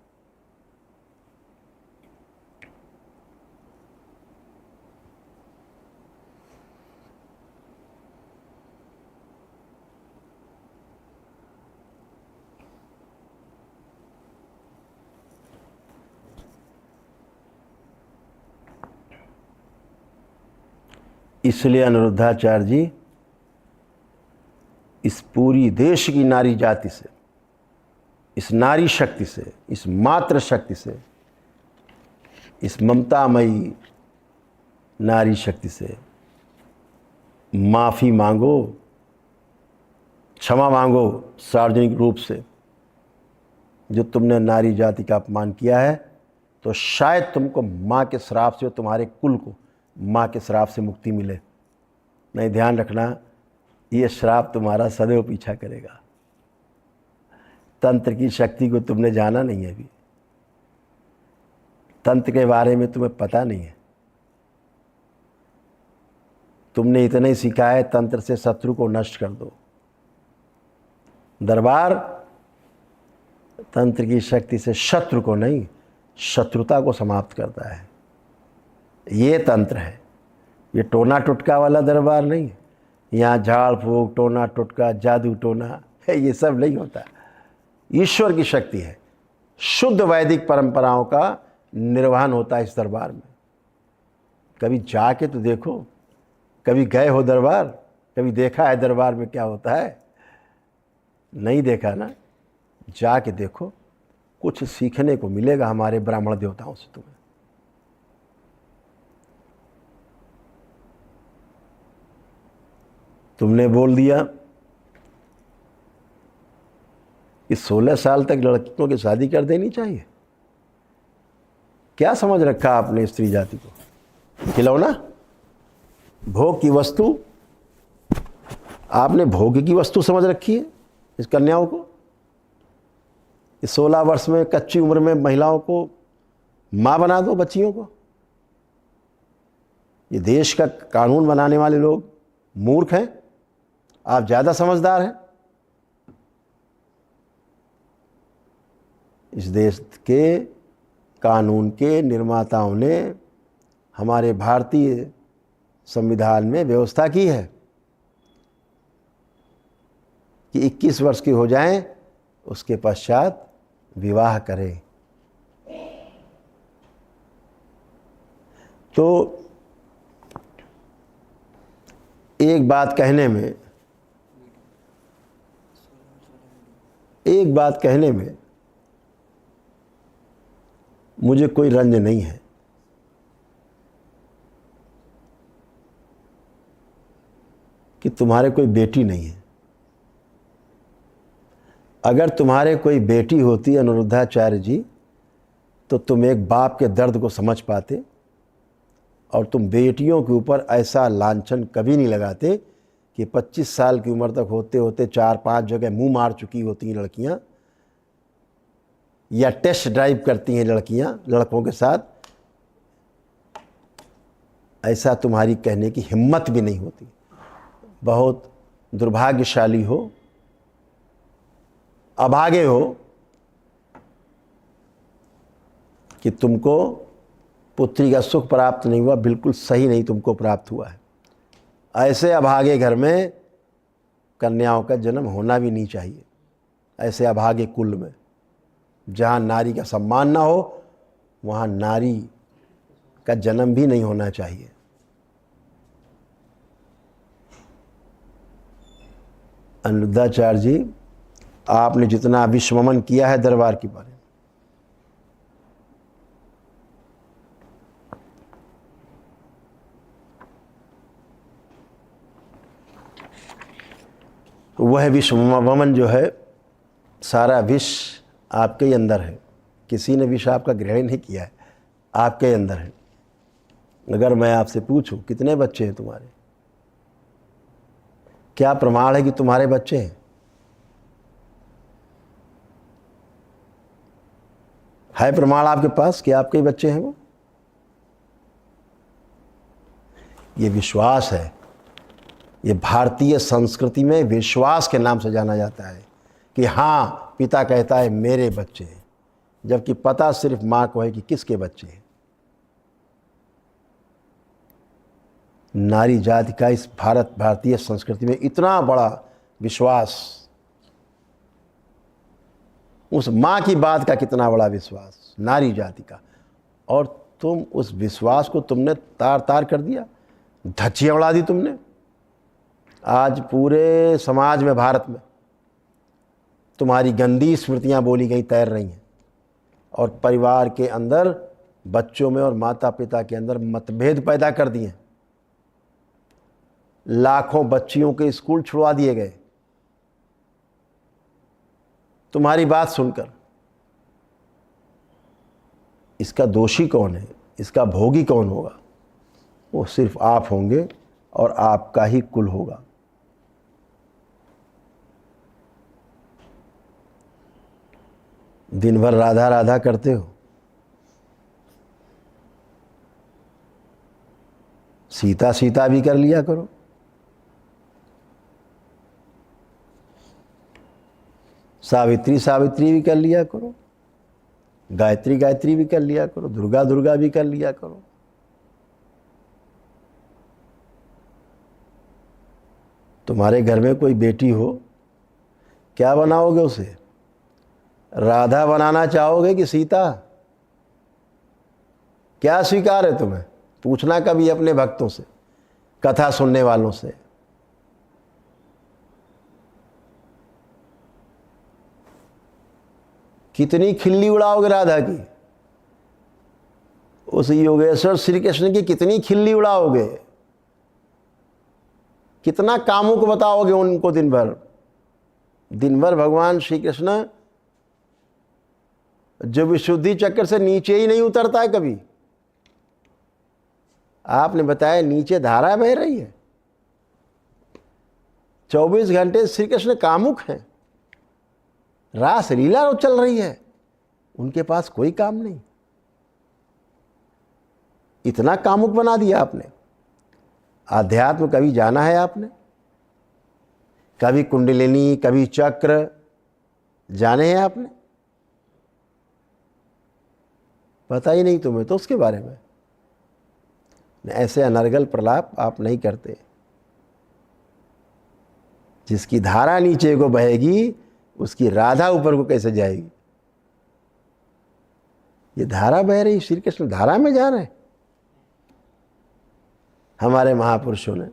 S1: इसलिए अनिरुद्धाचार्य जी इस पूरी देश की नारी जाति से, इस नारी शक्ति से, इस मातृ शक्ति से, इस ममतामयी नारी शक्ति से माफ़ी मांगो, क्षमा मांगो सार्वजनिक रूप से। जो तुमने नारी जाति का अपमान किया है, तो शायद तुमको माँ के श्राप से, तुम्हारे कुल को माँ के श्राप से मुक्ति मिले। नहीं, ध्यान रखना, ये श्राप तुम्हारा सदैव पीछा करेगा। तंत्र की शक्ति को तुमने जाना नहीं है, अभी तंत्र के बारे में तुम्हें पता नहीं है। तुमने इतना ही सीखा है, तंत्र से शत्रु को नष्ट कर दो। दरबार तंत्र की शक्ति से शत्रु को नहीं, शत्रुता को समाप्त करता है। ये तंत्र है, ये टोना टुटका वाला दरबार नहीं है। यहाँ झाड़ फूक, टोना टुटका, जादू टोना है, ये सब नहीं होता। ईश्वर की शक्ति है, शुद्ध वैदिक परंपराओं का निर्वहन होता है इस दरबार में। कभी जाके तो देखो, कभी गए हो दरबार, कभी देखा है दरबार में क्या होता है? नहीं देखा ना, जाके देखो, कुछ सीखने को मिलेगा हमारे ब्राह्मण देवताओं से तुम्हें। तुमने बोल दिया कि 16 साल तक लड़कियों की शादी कर देनी चाहिए। क्या समझ रखा आपने स्त्री जाति को? खिलौना, भोग की वस्तु, आपने भोग की वस्तु समझ रखी है इस कन्याओं को। इस 16 वर्ष में, कच्ची उम्र में महिलाओं को मां बना दो, बच्चियों को। ये देश का कानून बनाने वाले लोग मूर्ख हैं, आप ज़्यादा समझदार हैं। इस देश के कानून के निर्माताओं ने हमारे भारतीय संविधान में व्यवस्था की है कि 21 वर्ष के हो जाएं, उसके पश्चात विवाह करें। तो एक बात कहने में मुझे कोई रंज नहीं है। कि तुम्हारे कोई बेटी नहीं है। अगर तुम्हारे कोई बेटी होती अनिरुद्धाचार्य जी, तो तुम एक बाप के दर्द को समझ पाते और तुम बेटियों के ऊपर ऐसा लांछन कभी नहीं लगाते कि 25 साल की उम्र तक होते होते 4-5 जगह मुंह मार चुकी होती हैं लड़कियां, या टेस्ट ड्राइव करती हैं लड़कियां लड़कों के साथ, ऐसा तुम्हारी कहने की हिम्मत भी नहीं होती। बहुत दुर्भाग्यशाली हो, अभागे हो कि तुमको पुत्री का सुख प्राप्त नहीं हुआ, बिल्कुल सही नहीं तुमको प्राप्त हुआ है। ऐसे अभागे घर में कन्याओं का जन्म होना भी नहीं चाहिए। ऐसे अभागे कुल में जहाँ नारी का सम्मान ना हो, वहाँ नारी का जन्म भी नहीं होना चाहिए। अनिरुद्धाचार्य जी, आपने जितना विश्वमन किया है दरबार के बारे में, वह विश्वमन जो है, सारा विष आपके ही अंदर है। किसी ने विष आपका ग्रहण नहीं किया है, आपके अंदर है। अगर मैं आपसे पूछूं कितने बच्चे हैं तुम्हारे, क्या प्रमाण है कि तुम्हारे बच्चे हैं? है प्रमाण आपके पास कि आपके ही बच्चे हैं वो? ये विश्वास है। ये भारतीय संस्कृति में विश्वास के नाम से जाना जाता है कि हाँ, पिता कहता है मेरे बच्चे हैं, जबकि पता सिर्फ माँ को है कि किसके बच्चे हैं। नारी जाति का इस भारतीय संस्कृति में इतना बड़ा विश्वास, उस माँ की बात का कितना बड़ा विश्वास नारी जाति का, और तुम उस विश्वास को तुमने तार तार कर दिया, धज्जियाँ उड़ा दी तुमने। आज पूरे समाज में, भारत में तुम्हारी गंदी स्मृतियाँ बोली गई, तैर रही हैं, और परिवार के अंदर, बच्चों में और माता पिता के अंदर मतभेद पैदा कर दिए। लाखों बच्चियों के स्कूल छुड़वा दिए गए तुम्हारी बात सुनकर। इसका दोषी कौन है? इसका भोगी कौन होगा? वो सिर्फ आप होंगे और आपका ही कुल होगा। दिन भर राधा राधा करते हो, सीता सीता भी कर लिया करो। सावित्री सावित्री भी कर लिया करो, गायत्री गायत्री भी कर लिया करो, दुर्गा दुर्गा भी कर लिया करो। तुम्हारे घर में कोई बेटी हो, क्या बनाओगे उसे? राधा बनाना चाहोगे कि सीता? क्या स्वीकार है तुम्हें? पूछना कभी अपने भक्तों से, कथा सुनने वालों से। कितनी खिल्ली उड़ाओगे राधा की? उस योगेश्वर श्री कृष्ण की कितनी खिल्ली उड़ाओगे? कितना कामों को बताओगे उनको? दिन भर भगवान श्री कृष्ण जो विशुद्धि चक्र से नीचे ही नहीं उतरता है कभी। आपने बताया नीचे धारा बह रही है, 24 घंटे श्री कृष्ण कामुक हैं, रास लीला चल रही है, उनके पास कोई काम नहीं। इतना कामुक बना दिया आपने। आध्यात्म कभी जाना है आपने? कभी कुंडलिनी, कभी चक्र जाने हैं आपने? पता ही नहीं तुम्हें तो उसके बारे में। ऐसे अनर्गल प्रलाप आप नहीं करते। जिसकी धारा नीचे को बहेगी, उसकी राधा ऊपर को कैसे जाएगी? ये धारा बह रही, श्री कृष्ण धारा में जा रहे हैं। हमारे महापुरुषों ने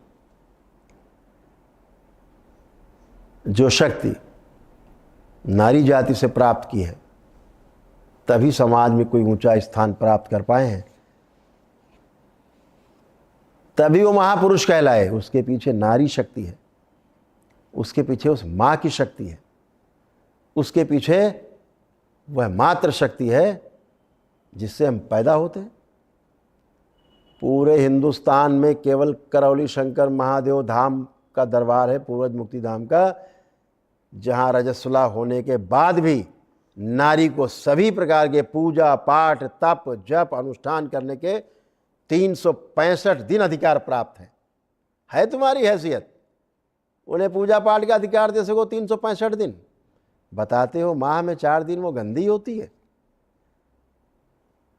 S1: जो शक्ति नारी जाति से प्राप्त की है, तभी समाज में कोई ऊंचा स्थान प्राप्त कर पाए हैं, तभी वो महापुरुष कहलाए। उसके पीछे नारी शक्ति है, उसके पीछे उस माँ की शक्ति है, उसके पीछे वह मात्र शक्ति है जिससे हम पैदा होते हैं। पूरे हिंदुस्तान में केवल करौली शंकर महादेव धाम का दरबार है, पूर्वज मुक्ति धाम का, जहाँ रजस्वला होने के बाद भी नारी को सभी प्रकार के पूजा पाठ, तप, जप, अनुष्ठान करने के 365 दिन अधिकार प्राप्त है तुम्हारी हैसियत। उन्हें पूजा पाठ का अधिकार दे सको 365 दिन। बताते हो माह में 4 दिन वो गंदी होती है।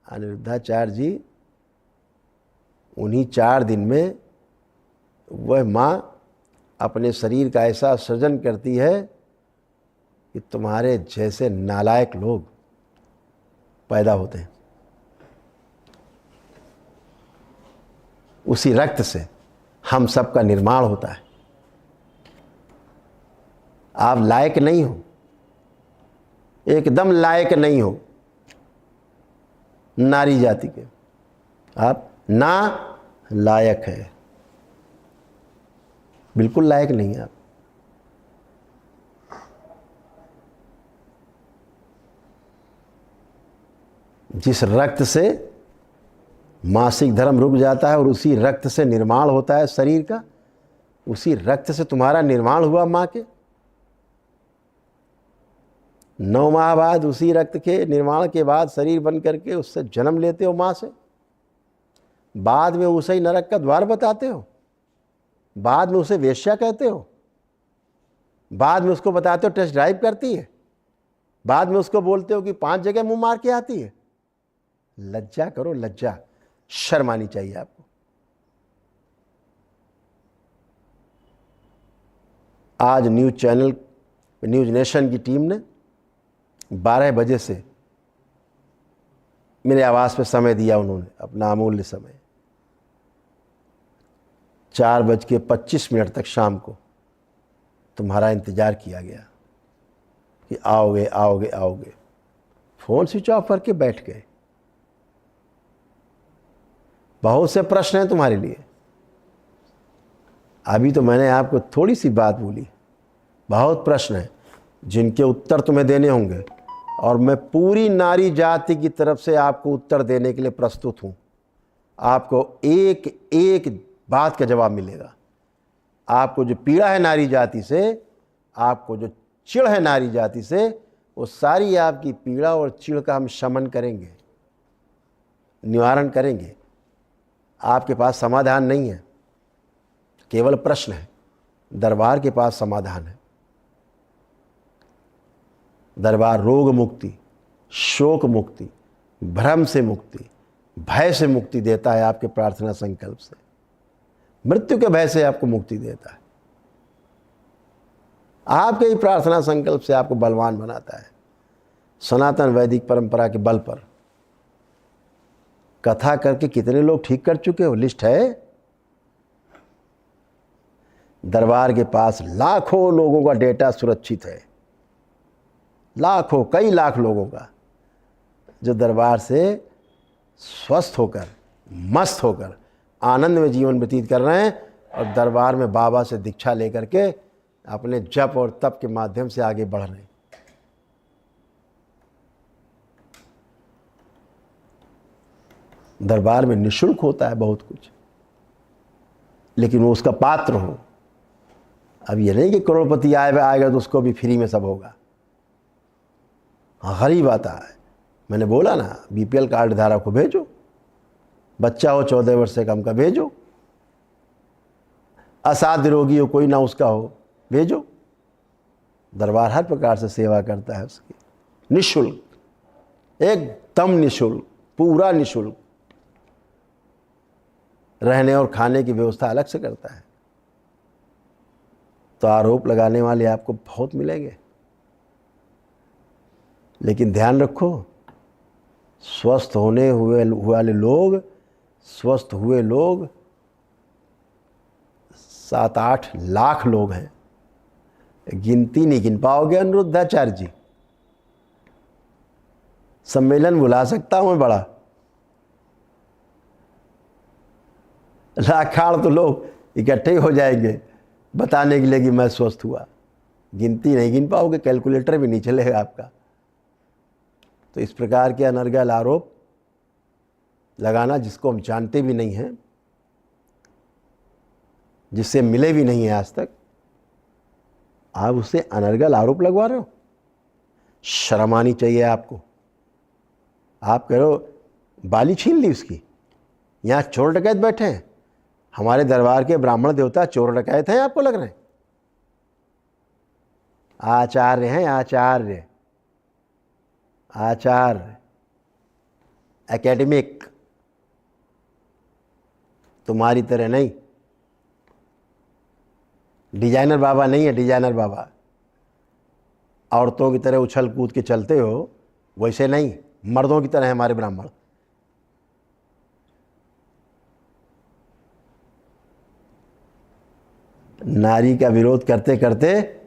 S1: अनिरुद्धाचार्य जी उन्हीं 4 दिन में वह माँ अपने शरीर का ऐसा सृजन करती है कि तुम्हारे जैसे नालायक लोग पैदा होते हैं। उसी रक्त से हम सबका निर्माण होता है। आप लायक नहीं हो, एकदम लायक नहीं हो नारी जाति के। आप ना लायक है, बिल्कुल लायक नहीं है आप। जिस रक्त से मासिक धर्म रुक जाता है और उसी रक्त से निर्माण होता है शरीर का, उसी रक्त से तुम्हारा निर्माण हुआ मां के। 9 माह बाद उसी रक्त के निर्माण के बाद शरीर बन करके उससे जन्म लेते हो मां से। बाद में उसे ही नरक का द्वार बताते हो, बाद में उसे वेश्या कहते हो, बाद में उसको बताते हो टेस्ट ड्राइव करती है, बाद में उसको बोलते हो कि 5 जगह मुंह मार के आती है। लज्जा करो, लज्जा, शर्म आनी चाहिए आपको। आज न्यूज चैनल, न्यूज नेशन की टीम ने 12 बजे से मेरे आवास पे समय दिया, उन्होंने अपना अमूल्य समय। 4:25 तक शाम को तुम्हारा इंतजार किया गया कि आओगे आओगे आओगे। फोन स्विच ऑफ करके बैठ गए। बहुत से प्रश्न हैं तुम्हारे लिए। अभी तो मैंने आपको थोड़ी सी बात बोली, बहुत प्रश्न हैं जिनके उत्तर तुम्हें देने होंगे, और मैं पूरी नारी जाति की तरफ से आपको उत्तर देने के लिए प्रस्तुत हूं। आपको एक एक बात का जवाब मिलेगा। आपको जो पीड़ा है नारी जाति से, आपको जो चिढ़ है नारी जाति से, वो सारी आपकी पीड़ा और चिढ़ का हम शमन करेंगे, निवारण करेंगे। आपके पास समाधान नहीं है, केवल प्रश्न है। दरबार के पास समाधान है। दरबार रोग मुक्ति, शोक मुक्ति, भ्रम से मुक्ति, भय से मुक्ति देता है आपके प्रार्थना संकल्प से। मृत्यु के भय से आपको मुक्ति देता है। आपके ही प्रार्थना संकल्प से आपको बलवान बनाता है। सनातन वैदिक परंपरा के बल पर कथा करके कितने लोग ठीक कर चुके हो, लिस्ट है। दरबार के पास लाखों लोगों का डेटा सुरक्षित है, लाखों, कई लाख लोगों का, जो दरबार से स्वस्थ होकर, मस्त होकर, आनंद में जीवन व्यतीत कर रहे हैं, और दरबार में बाबा से दीक्षा लेकर के अपने जप और तप के माध्यम से आगे बढ़ रहे हैं। दरबार में निःशुल्क होता है बहुत कुछ, लेकिन वो उसका पात्र हो। अब ये नहीं कि करोड़पति आएगा तो उसको भी फ्री में सब होगा। गरीब आता है, मैंने बोला ना, बीपीएल कार्ड धारक को भेजो, बच्चा हो 14 वर्ष से कम का भेजो, असाध्य रोगी हो, कोई ना उसका हो, भेजो। दरबार हर प्रकार से सेवा करता है उसकी, निःशुल्क, एकदम निःशुल्क, पूरा निःशुल्क। रहने और खाने की व्यवस्था अलग से करता है। तो आरोप लगाने वाले आपको बहुत मिलेंगे, लेकिन ध्यान रखो, स्वस्थ होने हुए वाले लोग, स्वस्थ हुए लोग 7-8 लाख लोग हैं। गिनती नहीं गिन पाओगे अनिरुद्धाचार्य जी। सम्मेलन बुला सकता हूं मैं बड़ा, लाखाड़ तो लोग इकट्ठे हो जाएंगे बताने के लिए कि मैं स्वस्थ हुआ। गिनती नहीं गिन पाओगे, कैलकुलेटर भी नहीं चलेगा आपका। तो इस प्रकार के अनर्गल आरोप लगाना, जिसको हम जानते भी नहीं हैं, जिससे मिले भी नहीं है आज तक, आप उससे अनर्गल आरोप लगवा रहे हो। शर्म आनी चाहिए आपको। आप कह रहे हो बाली छीन ली उसकी, यहाँ चोर डकैत बैठे हैं? हमारे दरबार के ब्राह्मण देवता चोर डकैत हैं आपको लग रहे हैं? आचार्य हैं, आचार्य, आचार्य, एकेडमिक, तुम्हारी तरह नहीं। डिजाइनर बाबा नहीं है, डिजाइनर बाबा। औरतों की तरह उछल कूद के चलते हो वैसे नहीं, मर्दों की तरह है हमारे ब्राह्मण। नारी का विरोध करते करते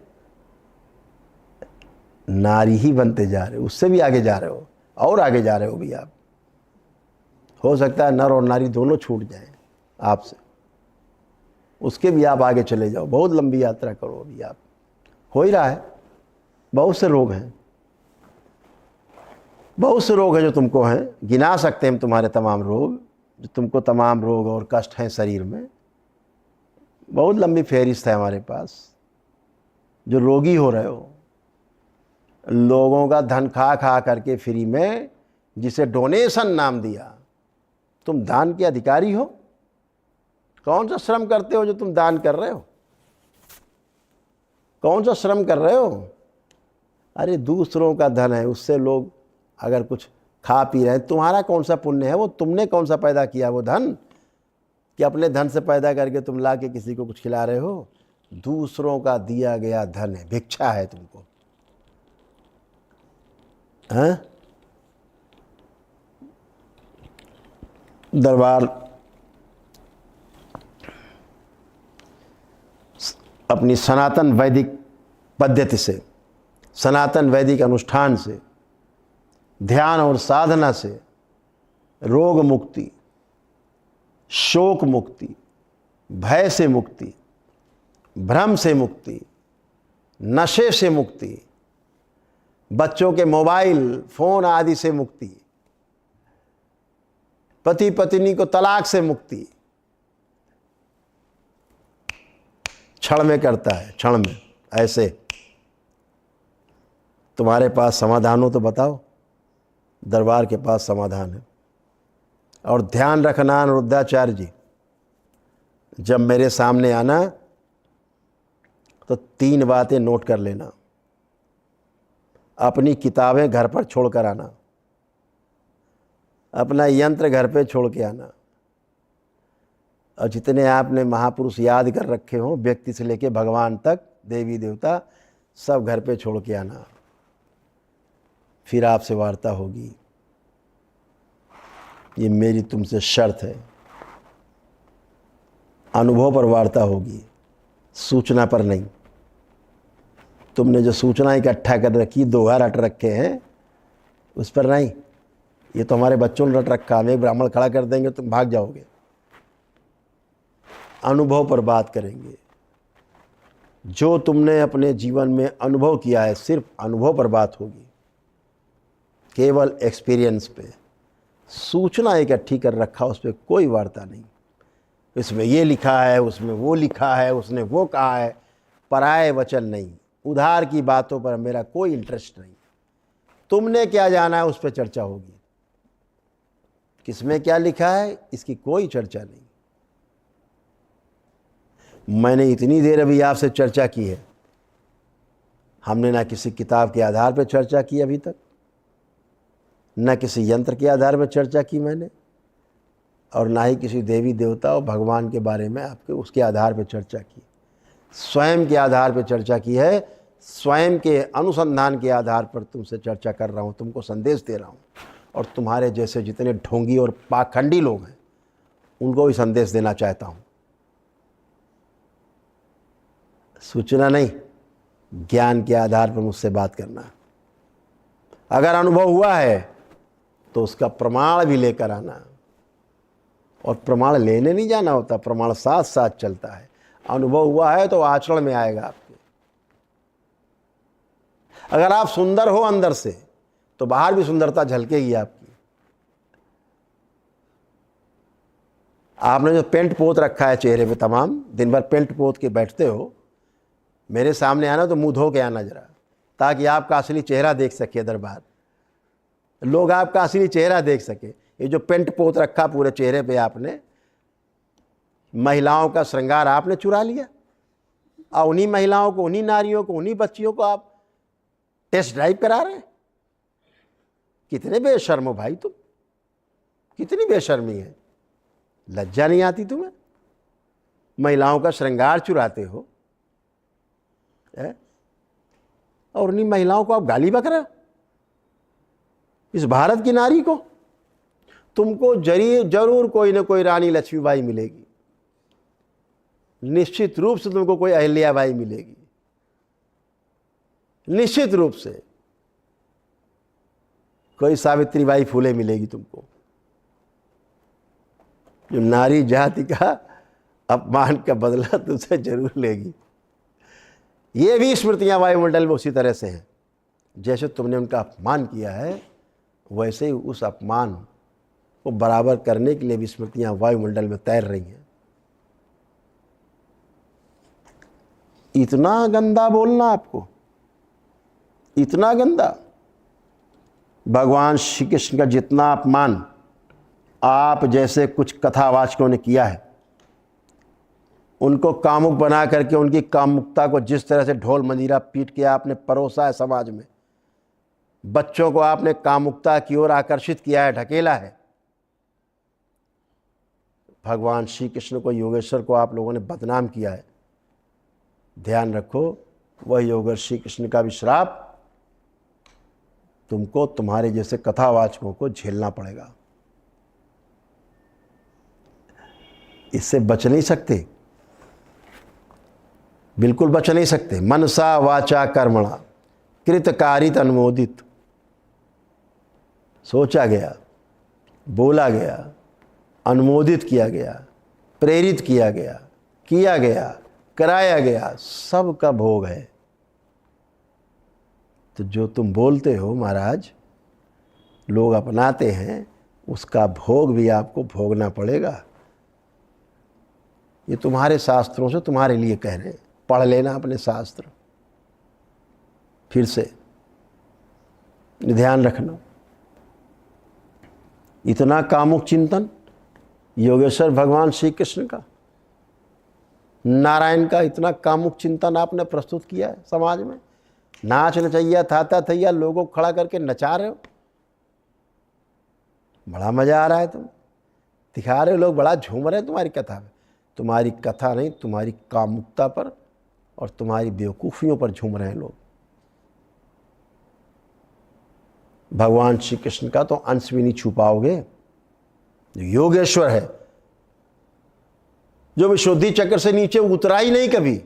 S1: नारी ही बनते जा रहे हो, उससे भी आगे जा रहे हो, और आगे जा रहे हो भी आप। हो सकता है नर और नारी दोनों छूट जाएं आपसे, उसके भी आप आगे चले जाओ, बहुत लंबी यात्रा करो अभी आप। हो ही रहा है। बहुत से रोग हैं, बहुत से रोग हैं जो तुमको हैं, गिना सकते हैं हम तुम्हारे तमाम रोग, जो तुमको तमाम रोग और कष्ट हैं शरीर में। बहुत लंबी फहरिस्त है हमारे पास। जो रोगी हो रहे हो, लोगों का धन खा खा करके फ्री में, जिसे डोनेशन नाम दिया, तुम दान के अधिकारी हो? कौन सा श्रम करते हो जो तुम दान कर रहे हो? कौन सा श्रम कर रहे हो? अरे दूसरों का धन है, उससे लोग अगर कुछ खा पी रहे हैं, तुम्हारा कौन सा पुण्य है? वो तुमने कौन सा पैदा किया वो धन कि अपने धन से पैदा करके तुम ला के किसी को कुछ खिला रहे हो? दूसरों का दिया गया धन है, भिक्षा है तुमको। हाँ? दरबार अपनी सनातन वैदिक पद्धति से, सनातन वैदिक अनुष्ठान से, ध्यान और साधना से रोग मुक्ति, शोक मुक्ति, भय से मुक्ति, भ्रम से मुक्ति, नशे से मुक्ति, बच्चों के मोबाइल फोन आदि से मुक्ति, पति पत्नी को तलाक से मुक्ति क्षण में करता है, क्षण में। ऐसे तुम्हारे पास समाधान हो तो बताओ। दरबार के पास समाधान है। और ध्यान रखना रुद्राचार्य जी, जब मेरे सामने आना तो 3 बातें नोट कर लेना। अपनी किताबें घर पर छोड़ कर आना, अपना यंत्र घर पे छोड़ के आना, और जितने आपने महापुरुष याद कर रखे हों, व्यक्ति से लेके भगवान तक, देवी देवता, सब घर पे छोड़ के आना। फिर आपसे वार्ता होगी। ये मेरी तुमसे शर्त है। अनुभव पर वार्ता होगी, सूचना पर नहीं। तुमने जो सूचना इकट्ठा कर रखी, दोहा रट रखे हैं, उस पर नहीं। ये तो हमारे बच्चों ने रट रखा, हमें ब्राह्मण खड़ा कर देंगे तुम भाग जाओगे। अनुभव पर बात करेंगे। जो तुमने अपने जीवन में अनुभव किया है, सिर्फ अनुभव पर बात होगी, केवल एक्सपीरियंस पे। सूचना इकट्ठी कर रखा, उस पर कोई वार्ता नहीं। इसमें ये लिखा है, उसमें वो लिखा है, उसने वो कहा है, पराये वचन नहीं। उधार की बातों पर मेरा कोई इंटरेस्ट नहीं। तुमने क्या जाना है उस पर चर्चा होगी। किसमें क्या लिखा है इसकी कोई चर्चा नहीं। मैंने इतनी देर अभी आपसे चर्चा की है, हमने ना किसी किताब के आधार पर चर्चा की अभी तक, न किसी यंत्र के आधार पर चर्चा की मैंने, और ना ही किसी देवी देवता और भगवान के बारे में आपके उसके आधार पर चर्चा की। स्वयं के आधार पर चर्चा की है, स्वयं के अनुसंधान के आधार पर तुमसे चर्चा कर रहा हूँ, तुमको संदेश दे रहा हूँ। और तुम्हारे जैसे जितने ढोंगी और पाखंडी लोग हैं उनको भी संदेश देना चाहता हूँ। सूचना नहीं, ज्ञान के आधार पर मुझसे बात करना। अगर अनुभव हुआ है तो उसका प्रमाण भी लेकर आना। और प्रमाण लेने नहीं जाना होता, प्रमाण साथ साथ चलता है। अनुभव हुआ है तो आचरण में आएगा आपके। अगर आप सुंदर हो अंदर से तो बाहर भी सुंदरता झलकेगी आपकी। आपने जो पेंट पोत रखा है चेहरे पे, तमाम दिन भर पेंट पोत के बैठते हो, मेरे सामने आना तो मुंह धो के आना जरा, ताकि आपका असली चेहरा देख सके दरबार, लोग आपका असली चेहरा देख सके। ये जो पेंट पोत रखा पूरे चेहरे पे आपने, महिलाओं का श्रृंगार आपने चुरा लिया और उन्हीं महिलाओं को, उन्हीं नारियों को, उन्हीं बच्चियों को आप टेस्ट ड्राइव करा रहे हैं। कितने बेशर्म हो भाई तुम, कितनी बेशर्मी है, लज्जा नहीं आती तुम्हें? महिलाओं का श्रृंगार चुराते हो है? और उन्हीं महिलाओं को आप गाली बक रहे हो, इस भारत की नारी को। तुमको जरूर कोई ना कोई रानी लक्ष्मीबाई मिलेगी, निश्चित रूप से तुमको कोई अहिल्याबाई मिलेगी, निश्चित रूप से कोई सावित्रीबाई फूले मिलेगी तुमको, जो नारी जाति का अपमान का बदला तुझसे जरूर लेगी। ये भी स्मृतियां वायुमंडल में उसी तरह से हैं, जैसे तुमने उनका अपमान किया है वैसे ही उस अपमान को बराबर करने के लिए भी स्मृतियां वायुमंडल में तैर रही हैं। इतना गंदा बोलना आपको, इतना गंदा। भगवान श्री कृष्ण का जितना अपमान आप जैसे कुछ कथावाचकों ने किया है, उनको कामुक बना करके उनकी कामुकता को जिस तरह से ढोल मंजीरा पीट के आपने परोसा है समाज में, बच्चों को आपने कामुकता की ओर आकर्षित किया है, ढकेला है। भगवान श्री कृष्ण को, योगेश्वर को आप लोगों ने बदनाम किया है। ध्यान रखो, वह योगेश्वर श्री कृष्ण का भी श्राप तुमको, तुम्हारे जैसे कथावाचकों को झेलना पड़ेगा। इससे बच नहीं सकते, बिल्कुल बच नहीं सकते। मनसा वाचा कर्मणा कृतकारित अनुमोदित, सोचा गया, बोला गया, अनुमोदित किया गया, प्रेरित किया गया, कराया गया, सब का भोग है। तो जो तुम बोलते हो महाराज, लोग अपनाते हैं, उसका भोग भी आपको भोगना पड़ेगा। ये तुम्हारे शास्त्रों से तुम्हारे लिए कह रहे हैं, पढ़ लेना अपने शास्त्र, फिर से ध्यान रखना। इतना कामुक चिंतन योगेश्वर भगवान श्री कृष्ण का, नारायण का इतना कामुक चिंतन आपने प्रस्तुत किया है समाज में। नाच नचैया थाता थैया लोगों को खड़ा करके नचा रहे हो, बड़ा मजा आ रहा है, तुम दिखा रहे हो, लोग बड़ा झूम रहे हैं तुम्हारी कथा में। तुम्हारी कथा नहीं, तुम्हारी कामुकता पर और तुम्हारी बेवकूफ़ियों पर झूम रहे हैं लोग। भगवान श्री कृष्ण का तो अंश भी नहीं छू पाओगे। जो योगेश्वर है, जो विशुद्धि चक्र से नीचे उतरा ही नहीं कभी,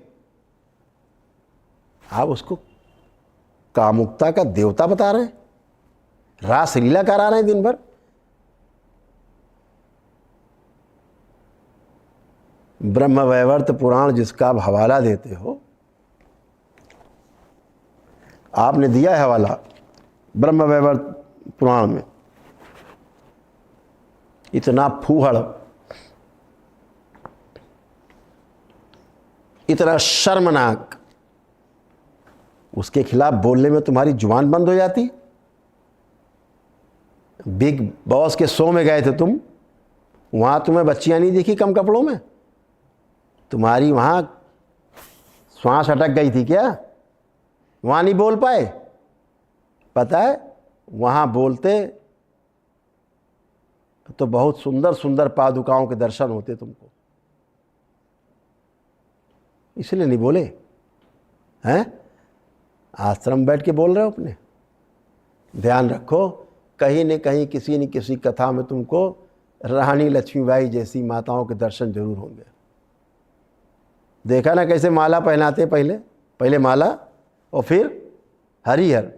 S1: आप उसको कामुकता का देवता बता रहे हैं, रास लीला करा रहे हैं दिन भर। ब्रह्म वैवर्त पुराण जिसका आप हवाला देते हो, आपने दिया है हवाला ब्रह्म वैवर्त पुराण में, इतना फूहड़, इतना शर्मनाक, उसके खिलाफ बोलने में तुम्हारी जुबान बंद हो जाती। बिग बॉस के शो में गए थे तुम, वहां तुम्हें बच्चियां नहीं दिखी कम कपड़ों में? तुम्हारी वहां श्वास अटक गई थी क्या? वहां नहीं बोल पाए? पता है, वहां बोलते तो बहुत सुंदर सुंदर पादुकाओं के दर्शन होते तुमको, इसलिए नहीं बोले हैं? आश्रम बैठ के बोल रहे हो अपने। ध्यान रखो, कहीं न कहीं किसी न किसी कथा में तुमको रानी लक्ष्मीबाई जैसी माताओं के दर्शन जरूर होंगे। देखा ना कैसे माला पहनाते, पहले माला और फिर हरिहर,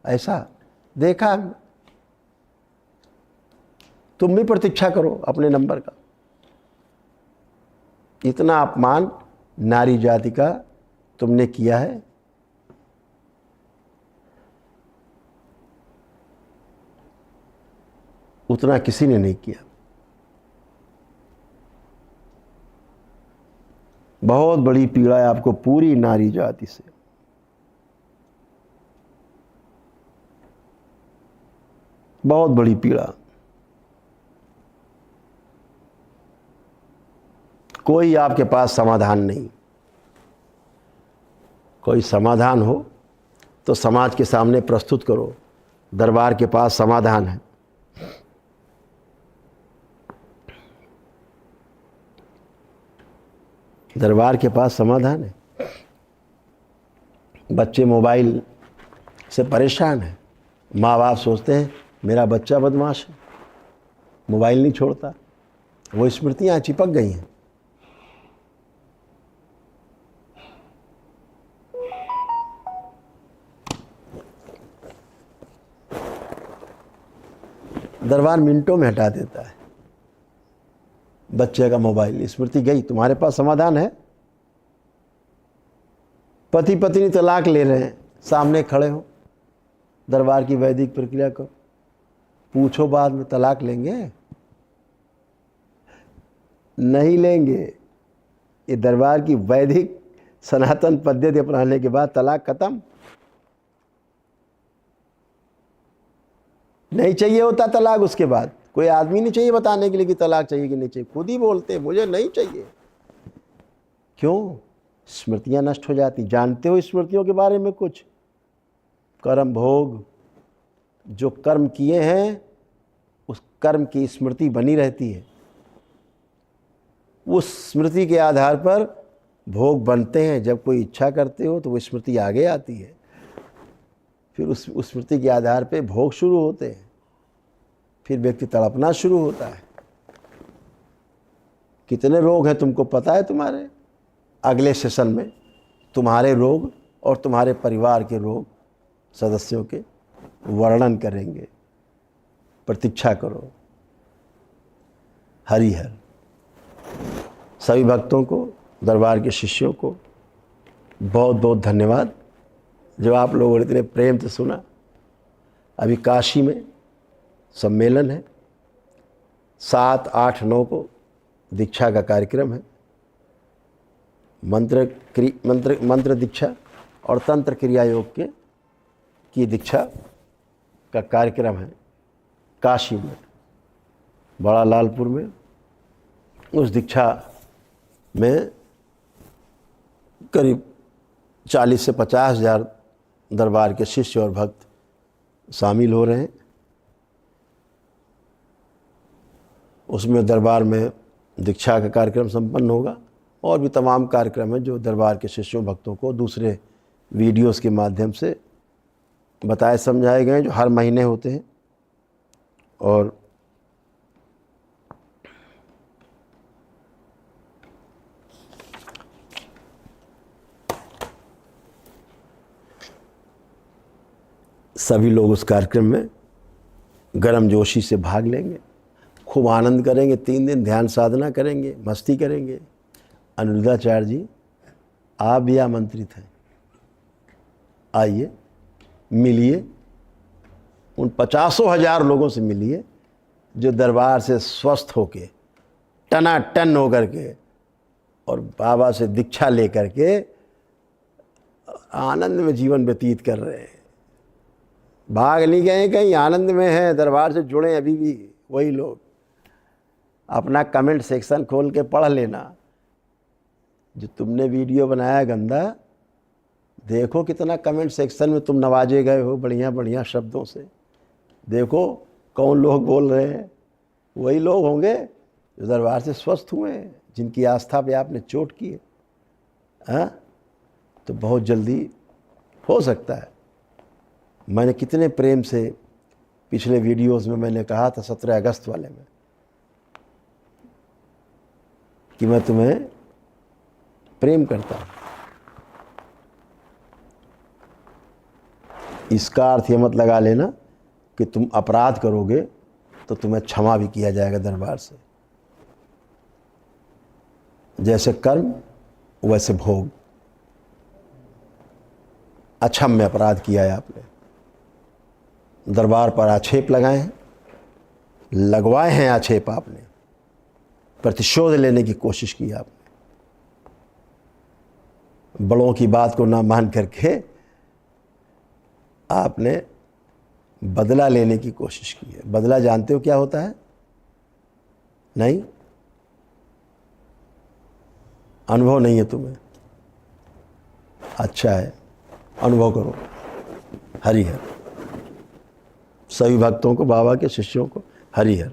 S1: ऐसा देखा। तुम भी प्रतीक्षा करो अपने नंबर का। इतना अपमान नारी जाति का तुमने किया है, उतना किसी ने नहीं किया। बहुत बड़ी पीड़ा है आपको पूरी नारी जाति से। बहुत बड़ी पीड़ा। कोई आपके पास समाधान नहीं। कोई समाधान हो तो समाज के सामने प्रस्तुत करो। दरबार के पास समाधान है। दरबार के पास समाधान है। बच्चे मोबाइल से परेशान हैं। माँ बाप सोचते हैं मेरा बच्चा बदमाश है, मोबाइल नहीं छोड़ता। वो स्मृतियाँ चिपक गई हैं। दरबार मिनटों में हटा देता है बच्चे का मोबाइल। स्मृति गई, तुम्हारे पास समाधान है। पति पत्नी तलाक ले रहे हैं, सामने खड़े हो, दरबार की वैदिक प्रक्रिया को पूछो, बाद में तलाक लेंगे? नहीं लेंगे। ये दरबार की वैदिक सनातन पद्धति अपनाने के बाद तलाक खत्म। नहीं चाहिए होता तलाक, उसके बाद कोई आदमी नहीं चाहिए बताने के लिए कि तलाक चाहिए कि नहीं चाहिए। खुद ही बोलते मुझे नहीं चाहिए। क्यों? स्मृतियां नष्ट हो जाती। जानते हो स्मृतियों के बारे में कुछ? कर्म भोग, जो कर्म किए हैं उस कर्म की स्मृति बनी रहती है। उस स्मृति के आधार पर भोग बनते हैं। जब कोई इच्छा करते हो तो वो स्मृति आगे आती है, फिर उस स्मृति के आधार पे भोग शुरू होते हैं, फिर व्यक्ति तड़पना शुरू होता है। कितने रोग हैं तुमको पता है? तुम्हारे अगले सेशन में तुम्हारे रोग और तुम्हारे परिवार के रोग सदस्यों के वर्णन करेंगे। प्रतीक्षा करो। हरिहर। सभी भक्तों को, दरबार के शिष्यों को बहुत बहुत धन्यवाद जो आप लोगों ने इतने प्रेम से सुना। अभी काशी में सम्मेलन है, 7, 8, 9 को दीक्षा का कार्यक्रम है। मंत्र दीक्षा और तंत्र क्रिया योग की दीक्षा का कार्यक्रम है काशी में, बड़ा लालपुर में। उस दीक्षा में करीब 40 से 50 हज़ार दरबार के शिष्य और भक्त शामिल हो रहे हैं। उसमें दरबार में दीक्षा का कार्यक्रम संपन्न होगा और भी तमाम कार्यक्रम हैं जो दरबार के शिष्यों भक्तों को दूसरे वीडियोस के माध्यम से बताए समझाए गए, जो हर महीने होते हैं। और सभी लोग उस कार्यक्रम में गर्मजोशी से भाग लेंगे, खूब आनंद करेंगे। 3 दिन ध्यान साधना करेंगे, मस्ती करेंगे। अनिरुद्धाचार्य जी आप भी आमंत्रित हैं। आइए, मिलिए, उन 50,000 लोगों से मिलिए जो दरबार से स्वस्थ होके, टनाटन होकर के और बाबा से दीक्षा लेकर के आनंद में जीवन व्यतीत कर रहे हैं। भाग नहीं गए कहीं, आनंद में हैं, दरबार से जुड़े अभी भी वही लोग। अपना कमेंट सेक्शन खोल के पढ़ लेना। जो तुमने वीडियो बनाया गंदा, देखो कितना कमेंट सेक्शन में तुम नवाजे गए हो बढ़िया बढ़िया शब्दों से। देखो कौन लोग बोल रहे हैं, वही लोग होंगे जो दरबार से स्वस्थ हुए हैं, जिनकी आस्था पे आपने चोट की है। हाँ, तो बहुत जल्दी हो सकता है। मैंने कितने प्रेम से पिछले वीडियोस में मैंने कहा था 17 अगस्त वाले में कि मैं तुम्हें प्रेम करता हूँ। इसका अर्थ ये मत लगा लेना कि तुम अपराध करोगे तो तुम्हें क्षमा भी किया जाएगा दरबार से। जैसे कर्म वैसे भोग। अक्षम्य अपराध किया है आपने, दरबार पर आक्षेप लगाए हैं, लगवाए हैं आक्षेप आपने, प्रतिशोध लेने की कोशिश की आपने। बड़ों की बात को ना मान करके आपने बदला लेने की कोशिश की है। बदला जानते हो क्या होता है? नहीं, अनुभव नहीं है तुम्हें। अच्छा है, अनुभव करो। हरिहर। सभी भक्तों को, बाबा के शिष्यों को हरिहर।